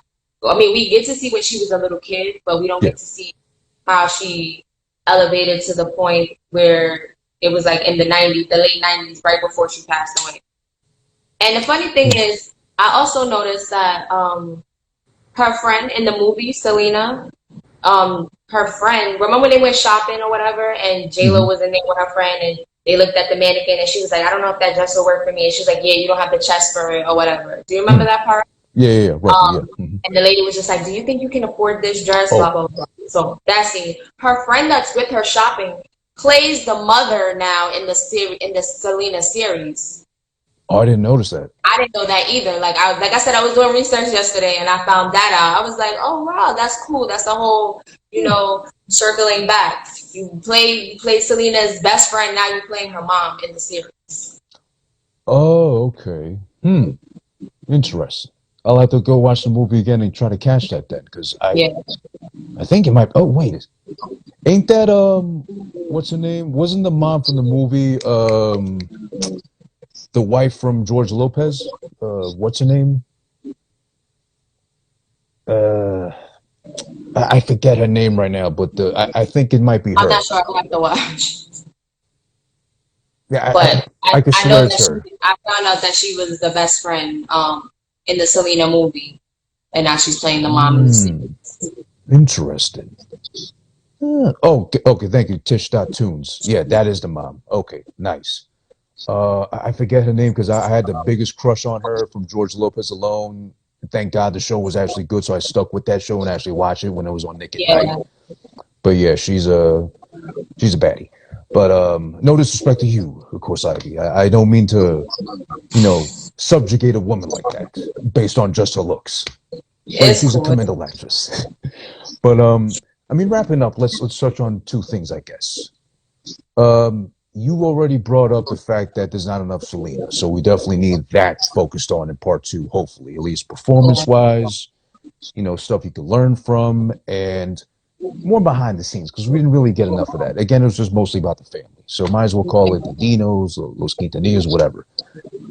mean, we get to see when she was a little kid, but we don't Yeah. get to see how she elevated to the point where it was like in the 90s, the late 90s, right before she passed away. And the funny thing is, I also noticed that her friend in the movie, Selena, her friend, remember when they went shopping or whatever, and J.Lo Hmm. was in there with her friend, and they looked at the mannequin, and she was like, I don't know if that dress will work for me. And she was like, yeah, you don't have the chest for it or whatever. Do you remember that part? Yeah, yeah, yeah, roughly, yeah. And the lady was just like, do you think you can afford this dress? Blah, Oh, blah, blah. So that scene. Her friend that's with her shopping plays the mother now in the series, in the Selena series. oh, I didn't notice that. I didn't know that either. Like I said, I was doing research yesterday and I found that out. I was like, oh wow, that's cool. That's the whole, circling back. You play Selena's best friend, now you're playing her mom in the series. Oh, okay. Interesting. I'll have to go watch the movie again and try to catch that then, because Yeah. I think it might. Oh, wait, ain't that what's her name? Wasn't the mom from the movie the wife from George Lopez? What's her name? Uh, I forget her name right now, but I think it might be I'm not her. sure, I'll have to watch. Yeah, But I could I swear know it's that her. I found out that she was the best friend in the Selena movie. And now she's playing the mom in the series. Hmm, interesting. Oh, okay. Thank you, Tish Tunes. Yeah, that is the mom. Okay, nice. I forget her name because I had the biggest crush on her from George Lopez alone. Thank God the show was actually good, so I stuck with that show and actually watched it when it was on Nick at Night. Yeah. But yeah, she's a baddie. But no disrespect to you, of course, Ivy. I don't mean to, subjugate a woman like that based on just her looks. But It's she's a cool. commendable actress. But I mean, wrapping up, let's touch on two things, I guess. You already brought up the fact that there's not enough Selena, so we definitely need that focused on in part two, hopefully, at least performance wise, stuff you can learn from, and more behind the scenes, because we didn't really get enough of that. Again, it was just mostly about the family. So might as well call it the Dinos, Los Quintanillas, whatever.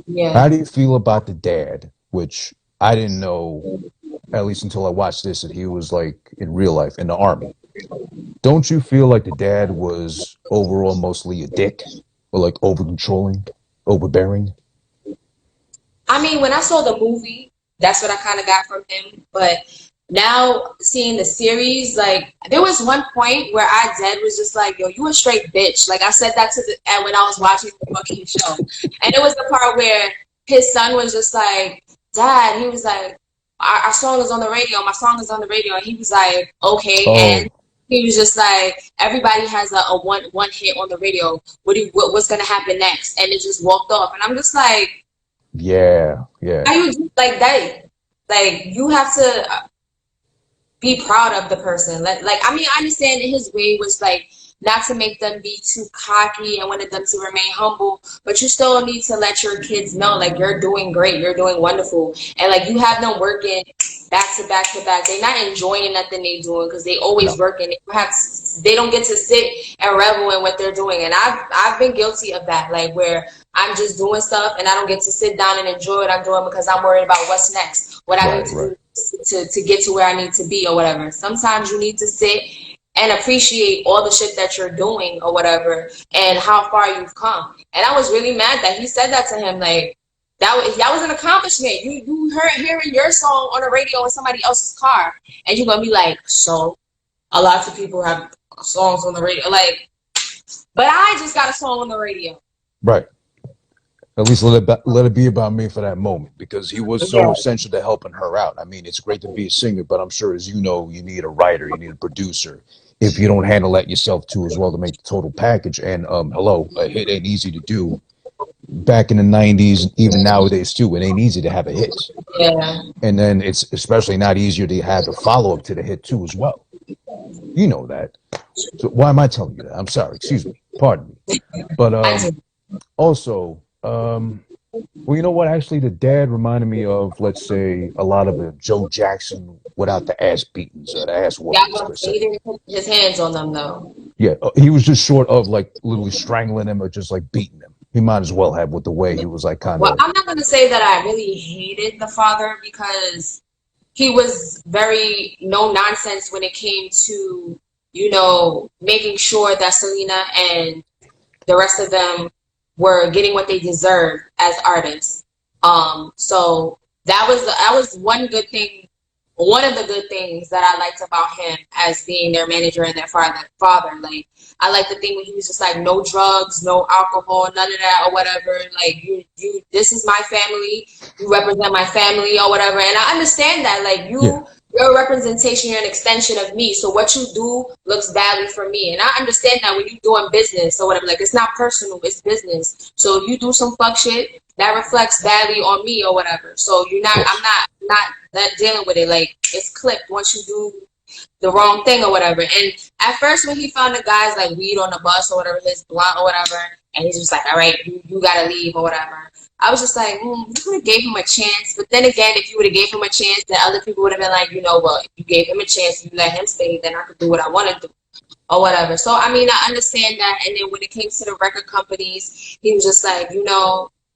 Yeah. How do you feel about the dad, which I didn't know, at least until I watched this, that he was like in real life in the army? Don't you feel like the dad was overall mostly a dick or like over controlling, overbearing? I mean, when I saw the movie, that's what I kind of got from him. But now seeing the series, like there was one point where I dead was just like, "Yo, you a straight bitch." Like I said that to the and when I was watching the fucking show, and it was the part where his son was just like, "Dad," he was like, "Our song is on the radio. My song is on the radio," and he was like, "Okay," and Oh, he was just like, "Everybody has a one hit on the radio. What's gonna happen next?" And it just walked off, and I'm just like. yeah, yeah. How you do like that? Like you have to be proud of the person. Like I mean, I understand that his way was like not to make them be too cocky and wanted them to remain humble, but you still need to let your kids know like you're doing great, you're doing wonderful, and like you have them working back to back to back. They're not enjoying nothing they doing because they always No, working. They don't get to sit and revel in what they're doing, and I've been guilty of that, like where I'm just doing stuff and I don't get to sit down and enjoy what I'm doing because I'm worried about what's next, what I need right, to right. do to get to where I need to be or whatever. Sometimes you need to sit and appreciate all the shit that you're doing or whatever and how far you've come. And I was really mad that he said that to him. Like that was an accomplishment. You heard hearing your song on the radio in somebody else's car, and you're gonna be like, so a lot of people have songs on the radio, like, but I just got a song on the radio. Right. At least let it be about me for that moment because he was so Yeah, essential to helping her out. I mean, it's great to be a singer, but I'm sure, as you know, you need a writer, you need a producer. If you don't handle that yourself too, as well, to make the total package. And hello, a hit ain't easy to do. Back in the '90s, even nowadays too, it ain't easy to have a hit. yeah. And then it's especially not easier to have the follow up to the hit too, as well. You know that. So why am I telling you that? I'm sorry. Excuse me. Pardon me. But I just, also, well, you know what? Actually, the dad reminded me of, let's say, a lot of the Joe Jackson without the ass beatings or the ass yeah, I'm whoopings gonna per say he se. didn't put his hands on them though. Yeah, he was just short of like literally strangling him or just like beating him. He might as well have with the way he was like kind Well, of. I'm not gonna say that I really hated the father because he was very no nonsense when it came to, making sure that Selena and the rest of them were getting what they deserved as artists. So that was one of the good things that I liked about him as being their manager and their father. Like, I like the thing when he was just like, no drugs, no alcohol, none of that or whatever. Like, this is my family. You represent my family or whatever. And I understand that. Like, Yeah. you're a representation, you're an extension of me. So what you do looks badly for me. And I understand that when you're doing business or whatever, like, it's not personal, it's business. So if you do some fuck shit, that reflects badly on me or whatever. So I'm not dealing with it. Like, it's clipped once you do the wrong thing or whatever. And at first, when he found the guys like weed on the bus or whatever, his blunt or whatever, and he's just like, all right, you gotta leave or whatever. I was just like, you could have gave him a chance. But then again, if you would have gave him a chance, then other people would have been like, well, if you gave him a chance, you let him stay, then I could do what I want to do or whatever. So, I mean, I understand that. And then when it came to the record companies, he was just like,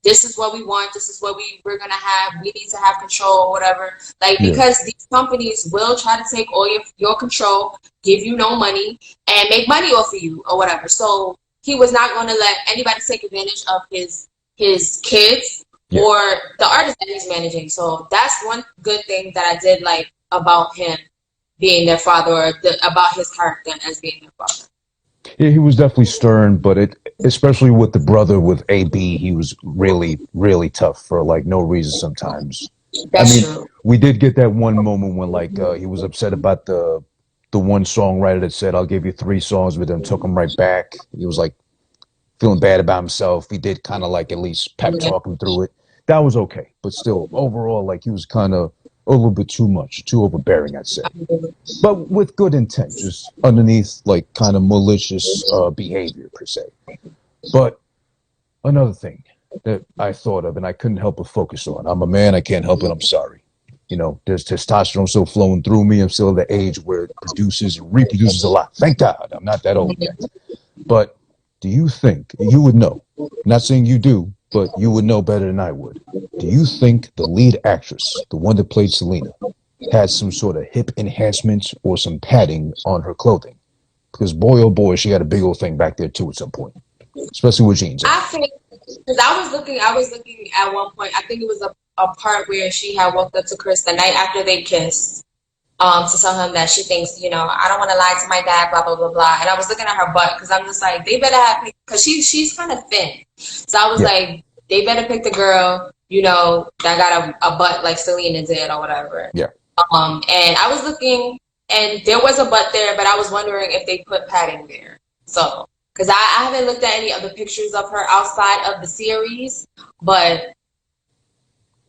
this is what we want. This is what we're going to have. We need to have control or whatever. Like, because these companies will try to take all your control, give you no money, and make money off of you or whatever. So he was not going to let anybody take advantage of his kids or the artists that he's managing. So that's one good thing that I did like about him being their father, or about his character as being their father. Yeah, he was definitely stern, but especially with the brother with AB, he was really, really tough for like no reason sometimes. That's true. We did get that one moment when like he was upset about the one songwriter that said, "I'll give you 3 songs," but then took him right back. He was like feeling bad about himself. He did kind of like at least pep talk him through it. That was okay, but still, overall, like he was kind of a little bit too much, too overbearing, I'd say. But with good intent, just underneath like kind of malicious behavior per se. But another thing that I thought of and I couldn't help but focus on. I'm a man, I can't help it, I'm sorry. There's testosterone still flowing through me. I'm still at the age where it produces and reproduces a lot. Thank God I'm not that old yet. But do you think, you would know, not saying you do, but you would know better than I would. Do you think the lead actress, the one that played Selena, had some sort of hip enhancements or some padding on her clothing? Because boy, oh boy, she had a big old thing back there too at some point, especially with jeans. I think, because I was looking at one point. I think it was a part where she had walked up to Chris the night after they kissed, to tell him that she thinks, I don't want to lie to my dad, blah blah blah blah. And I was looking at her butt because I'm just like, they better have, because she's kind of thin. So I was like, they better pick the girl, that got a butt like Selena did or whatever. Yeah. And I was looking, and there was a butt there, but I was wondering if they put padding there. So, because I haven't looked at any other pictures of her outside of the series, but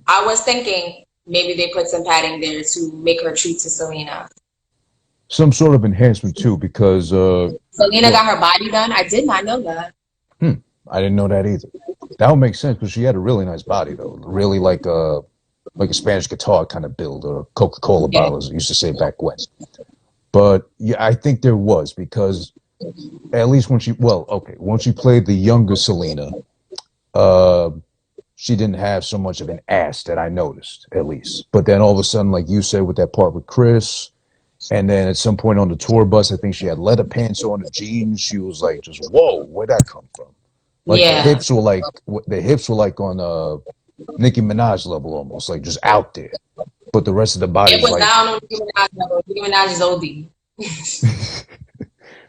I was thinking maybe they put some padding there to make her true to Selena. Some sort of enhancement too, because Selena got her body done. I did not know that. I didn't know that either. That would make sense because she had a really nice body though, really like a Spanish guitar kind of build, or a Coca-Cola bottle, as I used to say back when. But yeah, I think there was, because at least when she played the younger Selena, she didn't have so much of an ass that I noticed, at least. But then all of a sudden, like you said, with that part with Chris, and then at some point on the tour bus, I think she had leather pants on, the jeans. She was like, just whoa, where'd that come from? Like the hips were like on Nicki Minaj level almost, like just out there. But the rest of the body was like down on Nicki Minaj level. Nicki Minaj is OD.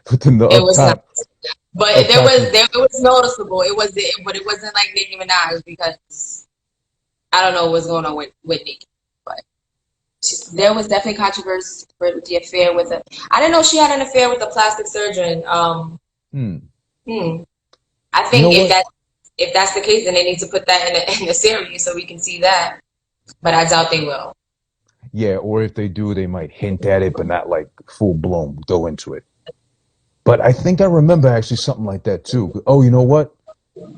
but then the It up was top, not. But it was noticeable. But it wasn't like Nicki Minaj, because I don't know what's going on with Nicki. But there was definitely controversy for the affair with her. I didn't know she had an affair with a plastic surgeon. I think if that's the case, then they need to put that in the series so we can see that. But I doubt they will. Yeah, or if they do, they might hint at it, but not like full blown go into it. But I think I remember actually something like that too. Oh, you know what?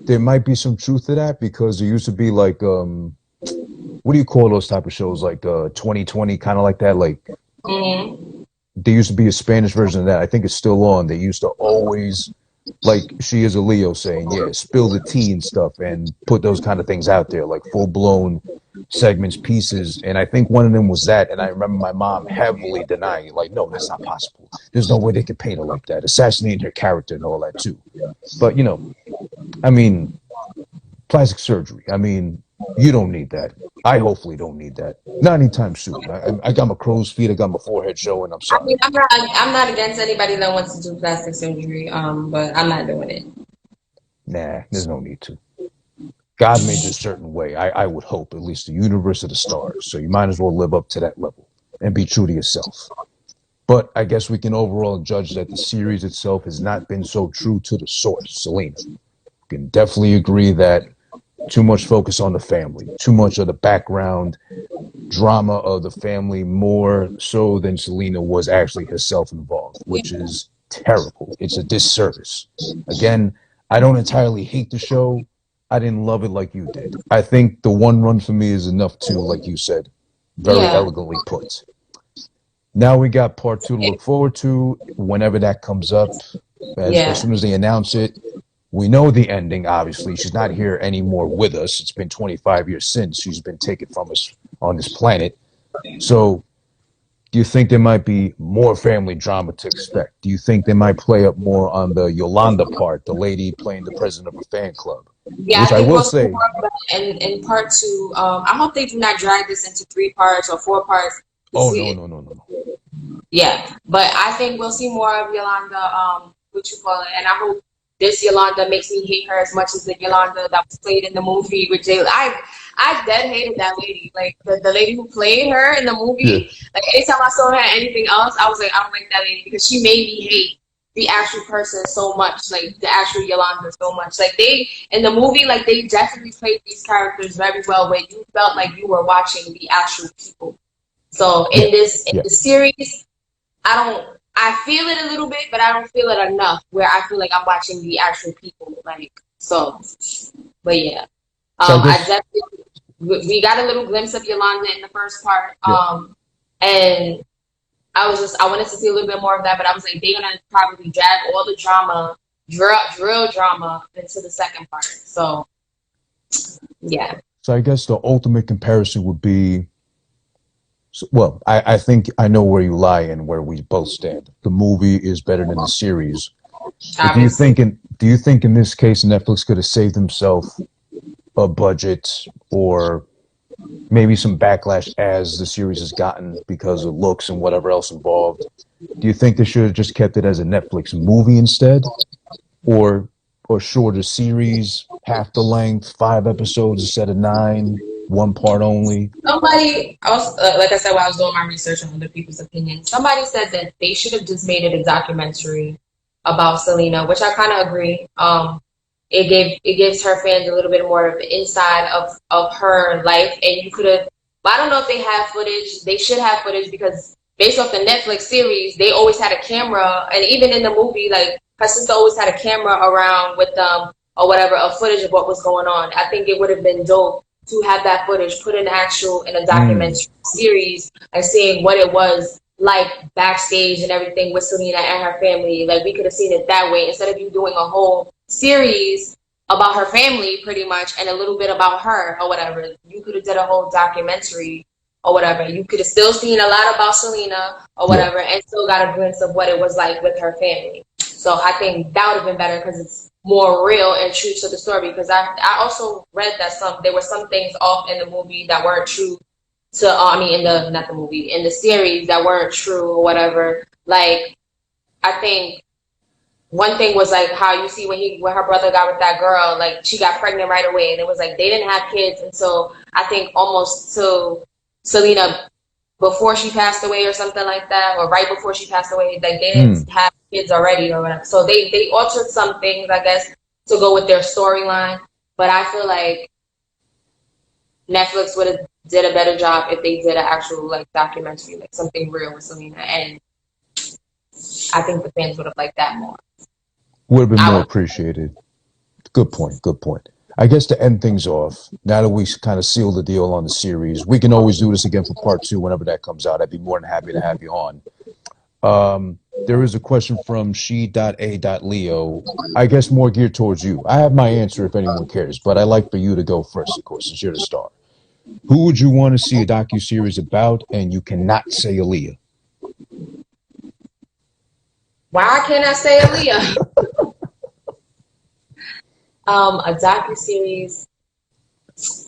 There might be some truth to that, because there used to be like what do you call those type of shows, like 2020, kind of like that, like there used to be a Spanish version of that. I think it's still on. They used to always like she is a Leo saying, yeah, spill the tea and stuff and put those kind of things out there, like full blown segments, pieces. And I think one of them was that. And I remember my mom heavily denying it, like, no, that's not possible. There's no way they could paint her like that, assassinating her character and all that too. But, you know, I mean, plastic surgery. I mean, you don't need that. I hopefully don't need that. Not anytime soon. I got my crow's feet. I got my forehead showing. I'm I mean, sorry. I'm not against anybody that wants to do plastic surgery, but I'm not doing it. Nah, there's no need to. God made you a certain way. I would hope, at least the universe of the stars. So you might as well live up to that level and be true to yourself. But I guess we can overall judge that the series itself has not been so true to the source, Selena. We can definitely agree that too much focus on the family, too much of the background drama of the family, more so than Selena was actually herself involved, which is terrible. It's a disservice. Again, I don't entirely hate the show. I didn't love it like you did. I think the one run for me is enough to, like you said, very Yeah, elegantly put. Now we got part two to look forward to whenever that comes up. As yeah, soon as they announce it, we know the ending, obviously. She's not here anymore with us. It's been 25 years since she's been taken from us on this planet. So, do you think there might be more family drama to expect? Do you think they might play up more on the Yolanda part, the lady playing the president of a fan club? yeah. I Which I think will we'll see say, more of that in part two. I hope they do not drag this into 3 parts or 4 parts. oh, no, See, no, no, no, no. yeah, but I think we'll see more of Yolanda. What you call it? And I hope this Yolanda makes me hate her as much as the Yolanda that was played in the movie with J.Lo. I dead hated that lady. Like the lady who played her in the Yeah, movie. Like anytime I saw her in anything else, I was like, I don't like that lady because she made me hate the actual person so much, like the actual Yolanda so much. Like they in the movie, like they definitely played these characters very well, where you felt like you were watching the actual people. So yeah, in yeah. the series, I feel it a little bit, but I don't feel it enough where I feel like I'm watching the actual people. Like, so, but yeah. So I I guess, definitely, we got a little glimpse of Yolanda in the first part. yeah. And I wanted to see a little bit more of that, but I was like, they're gonna probably drag all the drama, drill drama into the second part. So, yeah. So I guess the ultimate comparison would be, well, I think I know where you lie and where we both stand. The movie is better than the series. But Obviously. do you think in this case Netflix could have saved himself a budget or maybe some backlash as the series has gotten because of looks and whatever else involved? Do you think they should have just kept it as a Netflix movie instead, or shorter series, half the length, 5 episodes instead of 9, one part only? Somebody, I was like I said, while I was doing my research on other people's opinions, somebody said that they should have just made it a documentary about Selena, which I kind of agree. It gives her fans a little bit more of the inside of her life, and you could have. But I don't know if they have footage. They should have footage because based off the Netflix series, they always had a camera, and even in the movie, like her sister always had a camera around with them or whatever, of footage of what was going on. I think it would have been dope to have that footage put in a Mm, documentary series and seeing what it was like backstage and everything with Selena and her family. Like we could have seen it that way instead of you doing a whole series about her family pretty much and a little bit about her or whatever. You could have did a whole documentary or whatever. You could have still seen a lot about Selena or yeah. whatever and still got a glimpse of what it was like with her family. So I think that would have been better because it's more real and true to the story. Because I also read that there were some things off in the movie that weren't true to I mean in the not the movie in the series that weren't true or whatever. Like I think one thing was like how you see when her brother got with that girl, like she got pregnant right away, and it was like they didn't have kids until I think almost till Selena before she passed away or something like that, or right before she passed away. Like they didn't Mm. have kids already or whatever. So they altered some things, I guess, to go with their storyline. But I feel like Netflix would have did a better job if they did an actual like documentary, like something real with Selena, and I think the fans would have liked that more. Would have been I more would. appreciated. Good point. Good point. I guess to end things off, now that we kind of sealed the deal on the series, we can always do this again for part two whenever that comes out. I'd be more than happy to have you on. There is a question from she.a.leo. I guess more geared towards you. I have my answer if anyone cares, but I like for you to go first, of course, since you're the star. Who would you want to see a docu-series about, and you cannot say Aaliyah? Why can't I say Aaliyah? A docu-series.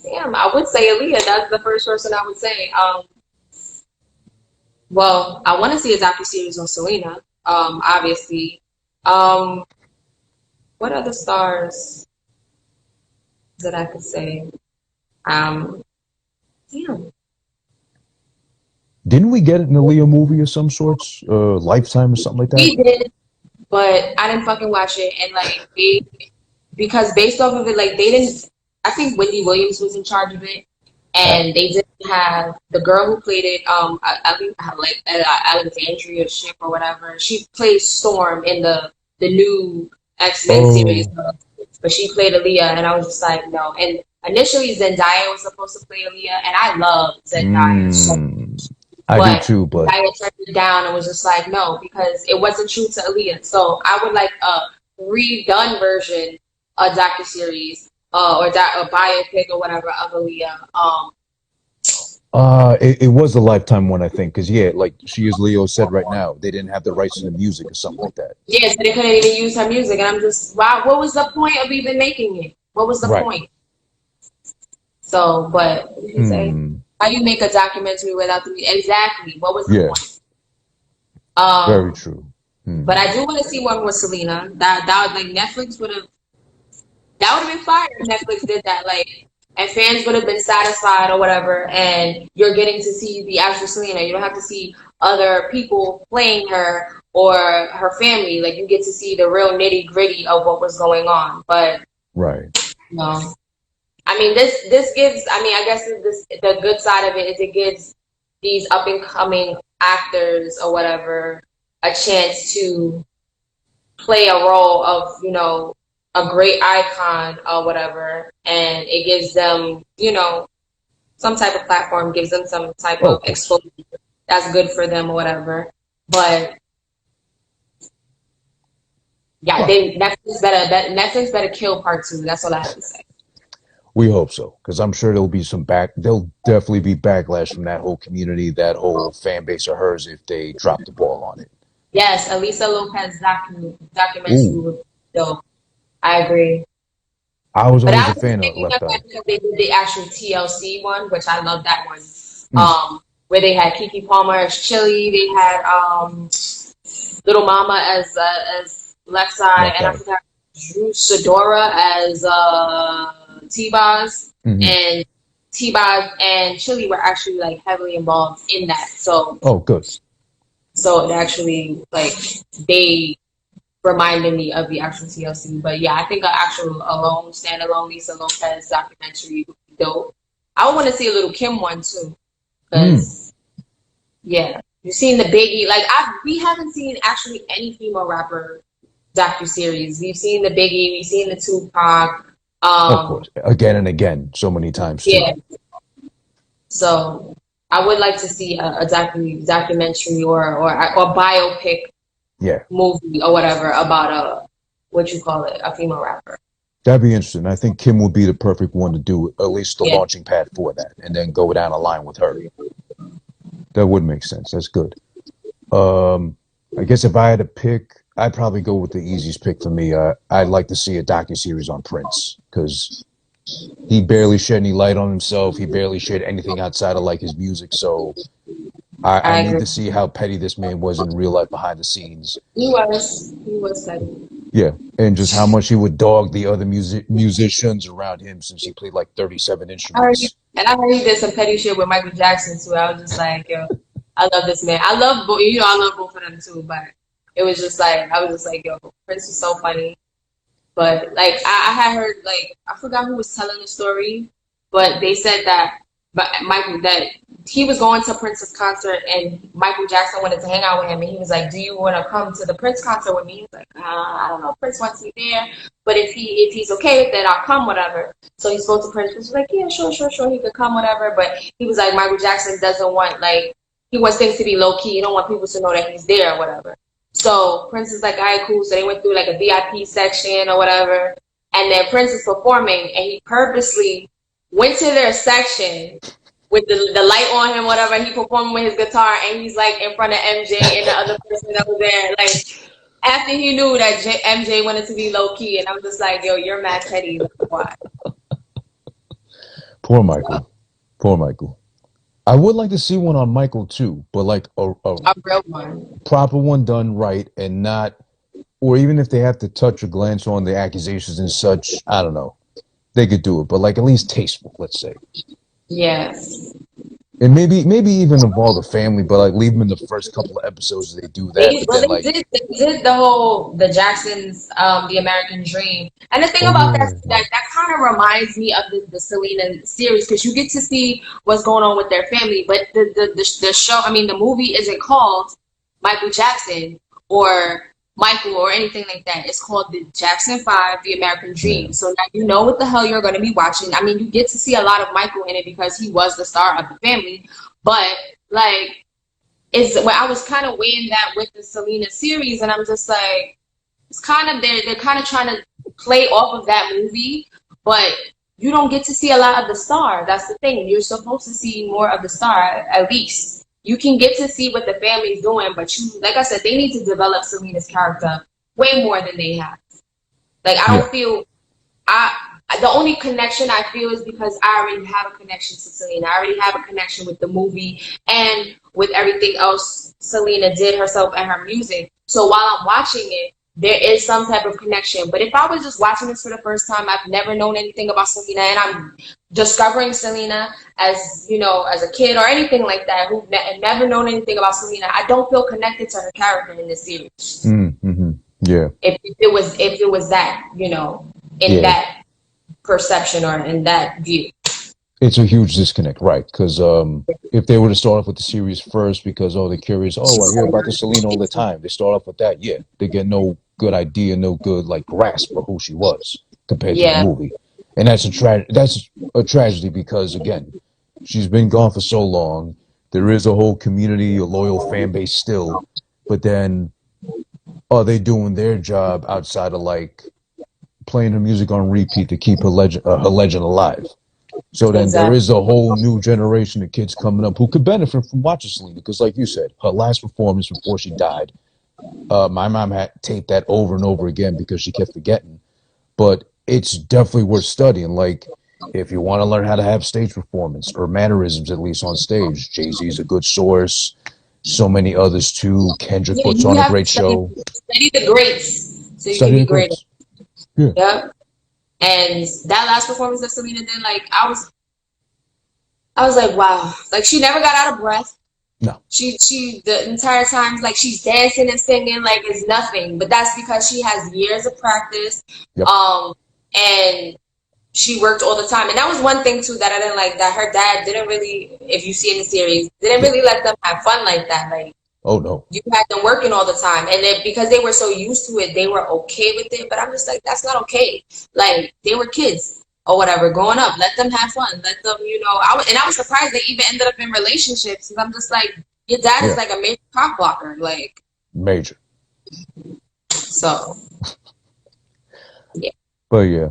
Damn, I would say Aaliyah. That's the first person I would say. Well, I want to see a docu-series on Selena, obviously. Um, what other stars that I could say? Um, Damn. Didn't we get an Aaliyah movie of some sorts? Lifetime or something like that? We did, but I didn't fucking watch it. And like because based off of it, like they didn't. I think Wendy Williams was in charge of it, Uh, and they didn't have the girl who played it. I think like Alexandria Ship or whatever. She played Storm in the new X-Men series, oh, but she played Aaliyah, and I was just like, no. And initially Zendaya was supposed to play Aaliyah, and I love Zendaya so, I do but too, but Zendaya turned it down and was just like, no, because it wasn't true to Aaliyah. So I would like a redone version, a docu series, a biopic or whatever of Aaliyah. it was a Lifetime one, I think, because yeah, like she as Leo said right now, they didn't have the rights to the music or something like that. Yes, they couldn't even use her music, and I'm just, wow, what was the point of even making it? What was the Right. point? So, but what did you say? Hmm. How you make a documentary without the music? Exactly. What was the Yeah, point? very Um, true. Hmm. but I do want to see one with Selena. That like Netflix would have that would have been fire if Netflix did that. Like, and fans would have been satisfied or whatever. And you're getting to see the actual Selena. You don't have to see other people playing her or her family. Like, you get to see the real nitty gritty of what was going on. But Right. no, I mean, this gives. I mean, I guess this the good side of it is it gives these up and coming actors or whatever a chance to play a role of, a great icon or whatever, and it gives them, some type of platform, gives them some type Oh, of of course. exposure that's good for them or whatever. But yeah, Well, Netflix better kill part two. That's all I have to say. we hope so, because I'm sure there'll be some back. There'll definitely be backlash from that whole community, that whole fan base of hers, if they drop the ball on it. Yes, Elisa Lopez documentary Ooh, was dope. I agree. I was But always I a was fan of thinking of Left that Eye. because they did the actual TLC one, which I love that one. Mm, Where they had Kiki Palmer as Chili, they had Little Mama as Left Side, Left and I Eye. forgot Drew Sidora as T-Boz, Hmm. and T-Boz and Chili were actually like heavily involved in that. So Oh, good. so it actually like they reminded me of the actual TLC. But yeah, I think an actual alone, standalone Lisa Lopez documentary would be dope. I would want to see a little Kim one too, Mm, because yeah, you've seen the Biggie. Like we haven't seen actually any female rapper docu series. We've seen the Biggie, we've seen the Tupac. of course. Again and again, so many times too. Yeah, so I would like to see a documentary or biopic Yeah, movie or whatever about a what you call it, a female rapper. that'd be interesting. I think Kim would be the perfect one to do at least the Yeah. launching pad for that, and then go down a line with her. That would make sense. That's good. Um, I guess if I had to pick, I'd probably go with the easiest pick for me. I'd like to see a docu series on Prince because he barely shed any light on himself. He barely shared anything outside of like his music. So I I need agree. to see how petty this man was in real life behind the scenes. He was petty. Yeah, and just how much he would dog the other musicians around him since he played like 37 instruments. I heard he did some petty shit with Michael Jackson too. I was just like, yo, I love this man. I love both. I love both of them too. But it was just like I was just like, yo, Prince is so funny. But like I had heard like I forgot who was telling the story, but they said that but Michael that he was going to Prince's concert and Michael Jackson wanted to hang out with him and he was like, "Do you want to come to the Prince concert with me?" He was like, "I don't know. Prince wants me there, but if he's okay with it, I'll come, whatever." So he spoke to Prince. Prince was like, "Yeah, sure, sure, sure. He could come, whatever." But he was like, Michael Jackson doesn't want like he wants things to be low key. He don't want people to know that he's there or whatever. So Prince is like, all right, cool. So they went through like a VIP section or whatever. And then Prince is performing, and he purposely went to their section with the light on him, whatever. And he performed with his guitar, and he's like in front of MJ and the other person that was there. Like, after he knew that MJ wanted to be low key, and I'm just like, yo, you're mad petty. Like, why? Poor Michael. Poor Michael. I would like to see one on Michael too, but like a A real one. proper one done right and not, or even if they have to touch or glance on the accusations and such, I don't know. They could do it, but like at least tasteful, let's say. Yes. And maybe even involve the family, but like leave them in the first couple of episodes they do that, but then like They did the whole the Jacksons, the American Dream, and the thing oh about yeah, yeah. that kind of reminds me of the Selena series because you get to see what's going on with their family, but the show, I mean, the movie isn't called Michael Jackson or Michael or anything like that. It's called the Jackson 5, the American Yeah. Dream. So now you know what the hell you're going to be watching. I mean, you get to see a lot of Michael in it because he was the star of the family, but like is when I was kind of weighing that with the Selena series, and I'm just like, it's kind of they're kind of trying to play off of that movie, but you don't get to see a lot of the star. That's the thing. You're supposed to see more of the star at least. You can get to see what the family's doing, but you, like I said, they need to develop Selena's character way more than they have. Like I Yeah. don't feel I the only connection I feel is because I already have a connection to Selena. I already have a connection with the movie and with everything else Selena did herself and her music. So while I'm watching it, there is some type of connection. But if I was just watching this for the first time, I've never known anything about Selena, and I'm discovering Selena as you know, as a kid or anything like that, who've never known anything about Selena, I don't feel connected to her character in this series. Mm-hmm. Yeah. If it was that, you know, in Yeah. that perception or in that view. It's a huge disconnect, right? Because if they were to start off with the series first, because oh, they're curious, oh, I hear about the Selena all the time. They start off with that, yeah, they get no good idea, no good like grasp of who she was compared to the Yeah, movie, and that's a tragedy because again, she's been gone for so long. There is a whole community, a loyal fan base still, but then are they doing their job outside of like playing her music on repeat to keep her legend alive? So then there exactly. is a whole new generation of kids coming up who could benefit from watching Selena because, like you said, her last performance before she died, my mom had taped that over and over again because she kept forgetting. But it's definitely worth studying. Like, if you want to learn how to have stage performance or mannerisms, at least on stage, Jay-Z is a good source. So many others too. Kendrick Yeah, puts you on a have to great show. study the greats so you can Study be the great. greats. Yeah. Yep. And that last performance that Selena did, like I was like, wow. Like she never got out of breath. No. She the entire time like she's dancing and singing like it's nothing. But that's because she has years of practice. Yep. And she worked all the time. And that was one thing too that I didn't like, that her dad didn't really, if you see in the series, didn't Yeah. really let them have fun like that. Like Oh no. you had them working all the time, and then because they were so used to it, they were okay with it. But I'm just like, that's not okay. Like they were kids or whatever, growing up. Let them have fun. Let them, you know. I was surprised they even ended up in relationships. Because I'm just like, your dad is Yeah. like a major cock blocker. Like Major. so, yeah. But yeah.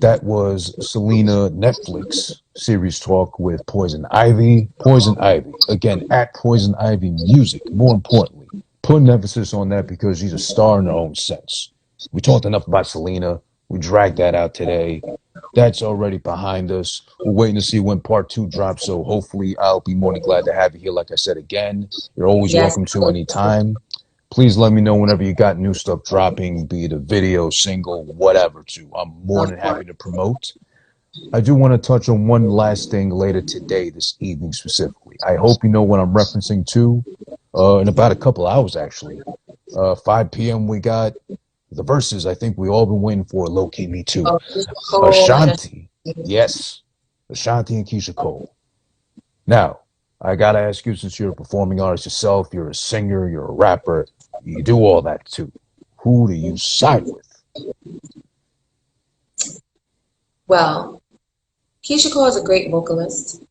That was Selena Netflix series talk with Poison Ivy. Poison Ivy. Again, at Poison Ivy Music. More importantly, put an emphasis on that because she's a star in her own sense. We talked enough about Selena. We dragged that out today. That's already behind us. We're waiting to see when part two drops. So hopefully I'll be more than glad to have you here. Like I said again, you're always Yes. welcome to any time. Please let me know whenever you got new stuff dropping, be it a video, single, whatever, too. I'm more than Of happy course. to promote. I do want to touch on one last thing later today, this evening specifically. I hope you know what I'm referencing to. In about a couple hours, actually. 5 p.m. we got the verses I think we all been waiting for. Low key, me too. Oh, Cole and Ashanti, yes, Ashanti and Keisha Cole. Now, I gotta ask you, since you're a performing artist yourself, you're a singer, you're a rapper, you do all that too. Who do you side with? well, Keisha Cole is a great vocalist,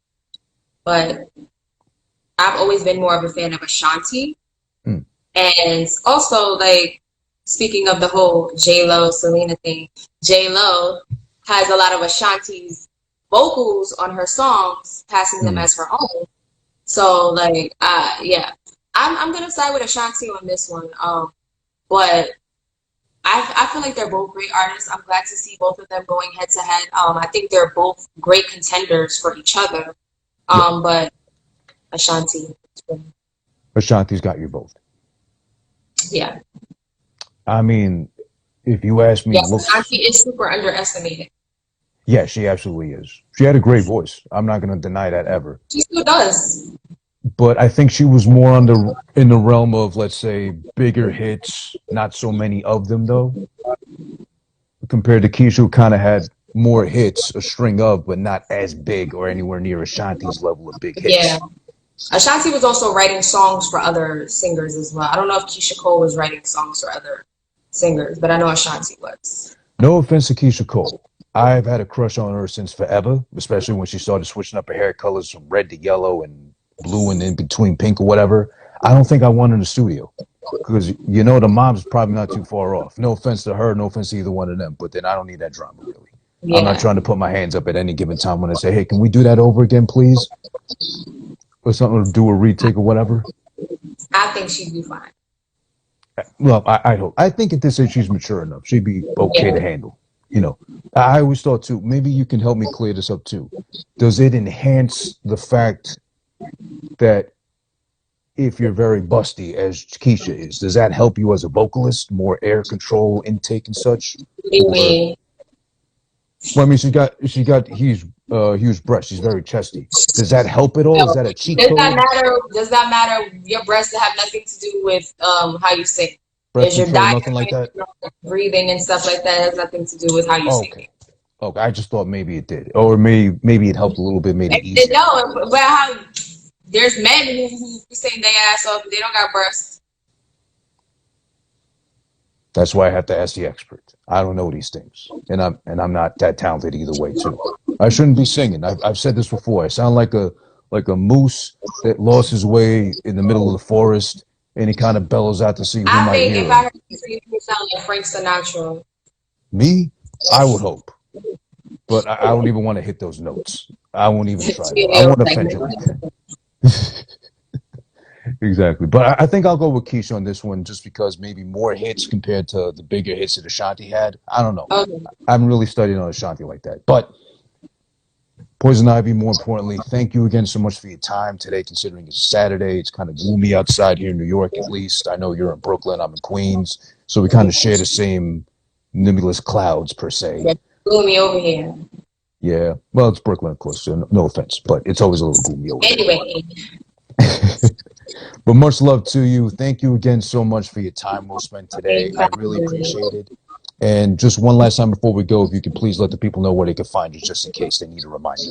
but I've always been more of a fan of Ashanti. Mm, And also, like, speaking of the whole J.Lo, Selena thing, J.Lo has a lot of Ashanti's vocals on her songs, passing them mm. as her own. So, like, yeah, I'm gonna side with Ashanti on this one. But I feel like they're both great artists. I'm glad to see both of them going head to head. I think they're both great contenders for each other. Yeah, But Ashanti, Ashanti's got you both. yeah, I mean, if you ask me, yes, looks, Ashanti is super underestimated. yeah, she absolutely is. She had a great voice. I'm not going to deny that ever. She still does. But I think she was more on the in the realm of, let's say, bigger hits, not so many of them though, compared to Keisha, who kind of had more hits, a string of, but not as big or anywhere near Ashanti's level of big Yeah. hits. Ashanti was also writing songs for other singers as well. I don't know if Keisha Cole was writing songs for other singers, but I know Ashanti was. No offense to Keisha Cole. I've had a crush on her since forever, especially when she started switching up her hair colors from red to yellow and blue and in between pink or whatever. I don't think I want her in the studio because the mom's probably not too far off. No offense to her, no offense to either one of them, but then I don't need that drama really. I'm not Yeah. trying to put my hands up at any given time when I say, "Hey, can we do that over again, please?" Or something to do a retake or whatever. I think she'd be fine. Well, I hope. I think at this age she's mature enough. She'd be okay to Yeah. handle. You know, I always thought too. Maybe you can help me clear this up too. Does it enhance the fact that if you're very busty, as Keisha is, does that help you as a vocalist, more air control intake and such? What do you Or mean? well, I mean, she got huge breasts. She's very chesty. Does that help at all? Is No. that a cheat Does that code? matter? Does that matter? Your breasts have nothing to do with how you sing. Breath Is your control, diet, nothing like that. breathing, and stuff like that has nothing to do with how you Oh, sing okay. it. Okay, I just thought maybe it did, or maybe it helped a little bit, made it easier. No, but how there's men who sing their ass off, they don't got breasts. That's why I have to ask the expert. I don't know these things, and I'm not that talented either way too. I shouldn't be singing. I've said this before. I sound like a moose that lost his way in the middle of the forest, and he kind of bellows out to see who I might think hear if I him. heard you sing, you would sound like Frank Sinatra. Me, I would hope, but I don't even want to hit those notes. I won't even try though. I won't offend you like that. Exactly. But I think I'll go with Keisha on this one just because maybe more hits compared to the bigger hits that Ashanti had. I don't know. Okay. I haven't really studied on Ashanti like that. But Poison Ivy, more importantly, thank you again so much for your time today, considering it's Saturday. It's kind of gloomy outside here in New York, at least. I know you're in Brooklyn, I'm in Queens. So we kind of share the same nebulous clouds, per se. Yeah, gloomy over here. Yeah. Well, it's Brooklyn, of course, so no offense, but it's always a little gloomy over Anyway, there. But much love to you. Thank you again so much for your time we'll spend today. thanks for I really having me. appreciate it. And just one last time before we go, if you could please let the people know where they can find you, just in case they need a reminder.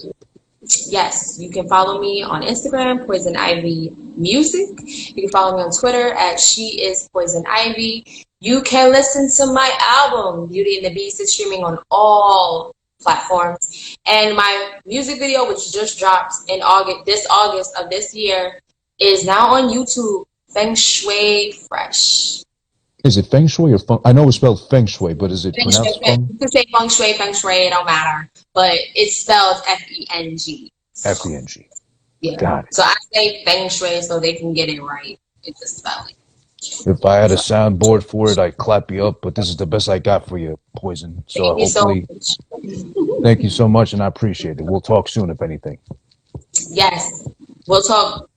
Yes, you can follow me on Instagram, Poison Ivy Music. You can follow me on Twitter at She Is Poison Ivy. You can listen to my album, Beauty and the Beast, is streaming on all platforms. And my music video, which just dropped in August of this year, is now on YouTube, Feng Shui Fresh. Is it feng shui or feng? I know it's spelled feng shui, but is it Feng Shui, pronounced feng? you can say Feng Shui, it don't matter. But it's spelled Feng. So, F-E-N-G. yeah. Got it. So I say Feng Shui so they can get it right. It's the spelling. If I had a soundboard for it, I'd clap you up, but this is the best I got for you, Poison. So Thank you so hopefully, much. thank you so much, and I appreciate it. We'll talk soon, if anything. Yes. We'll talk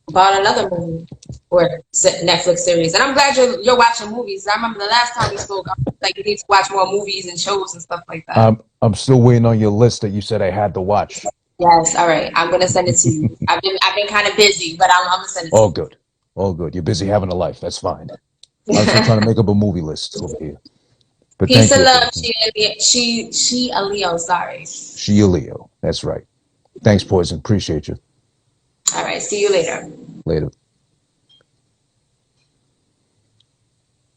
about another movie or Netflix series. And I'm glad you're watching movies. I remember the last time we spoke, I was like, you need to watch more movies and shows and stuff like that. I'm still waiting on your list that you said I had to watch. Yes, all right. I'm gonna send it to you. I've been kind of busy, but I'm gonna send it to All you. good. All good. You're busy having a life. That's fine. I'm still trying to make up a movie list over here. But Peace thank and you. love. She a Leo. Sorry. She a Leo. That's right. Thanks, Poison. Appreciate you. All right. See you later. Later.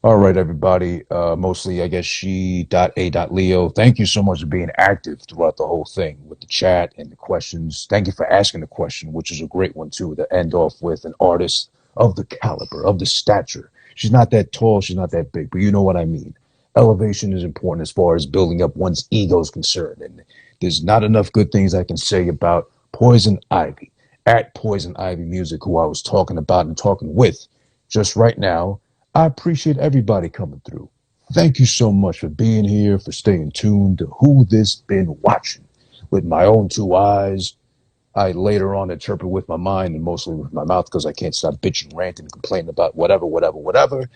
All right, everybody. Mostly, I guess she.a.leo. Thank you so much for being active throughout the whole thing with the chat and the questions. Thank you for asking the question, which is a great one too, to end off with an artist of the caliber, of the stature. She's not that tall, she's not that big, but you know what I mean. Elevation is important as far as building up one's ego is concerned. And there's not enough good things I can say about Poison Ivy, at Poison Ivy Music, who I was talking about and talking with just right now. I appreciate everybody coming through. Thank you so much for being here, for staying tuned to Who This Been Watching. With my own two eyes, I later on interpret with my mind and mostly with my mouth because I can't stop bitching, ranting, and complaining about whatever, whatever, whatever.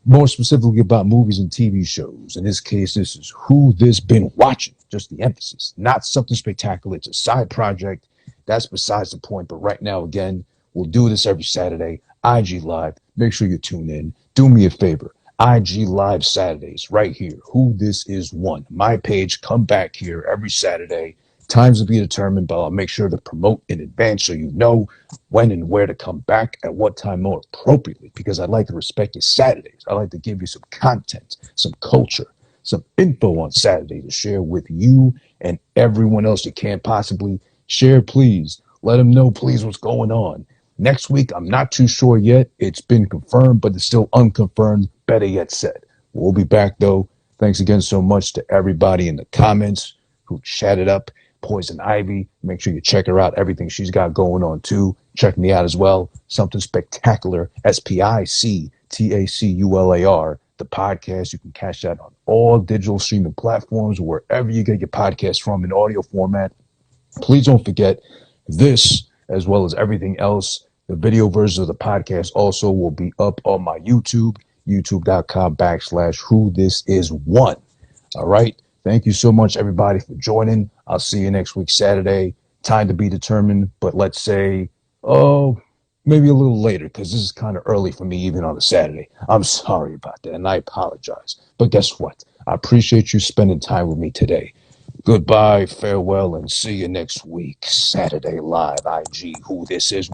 More specifically about movies and TV shows. In this case, this is Who This Been Watching. Just the emphasis. Not something spectacular. It's a side project. That's besides the point. But right now, again, we'll do this every Saturday. IG Live. Make sure you tune in. Do me a favor. IG Live Saturdays, right here. Who This Is One. My page. Come back here every Saturday. Times to be determined, but I'll make sure to promote in advance so you know when and where to come back at what time more appropriately, because I like to respect your Saturdays. I like to give you some content, some culture, some info on Saturday to share with you and everyone else you can't possibly share. Please let them know, please, what's going on. Next week, I'm not too sure yet. It's been confirmed, but it's still unconfirmed. Better yet said. We'll be back, though. Thanks again so much to everybody in the comments who chatted up Poison Ivy. Make sure you check her out. Everything she's got going on too. Check me out as well. Something Spectacular. SPICTACULAR. The podcast. You can catch that on all digital streaming platforms, wherever you get your podcast from in audio format. Please don't forget this, as well as everything else. The video version of the podcast also will be up on my YouTube, youtube.com/who this is one. All right. Thank you so much, everybody, for joining. I'll see you next week, Saturday. Time to be determined, but let's say, oh, maybe a little later, because this is kind of early for me, even on a Saturday. I'm sorry about that, and I apologize. But guess what? I appreciate you spending time with me today. Goodbye, farewell, and see you next week, Saturday Live IG. Who This Is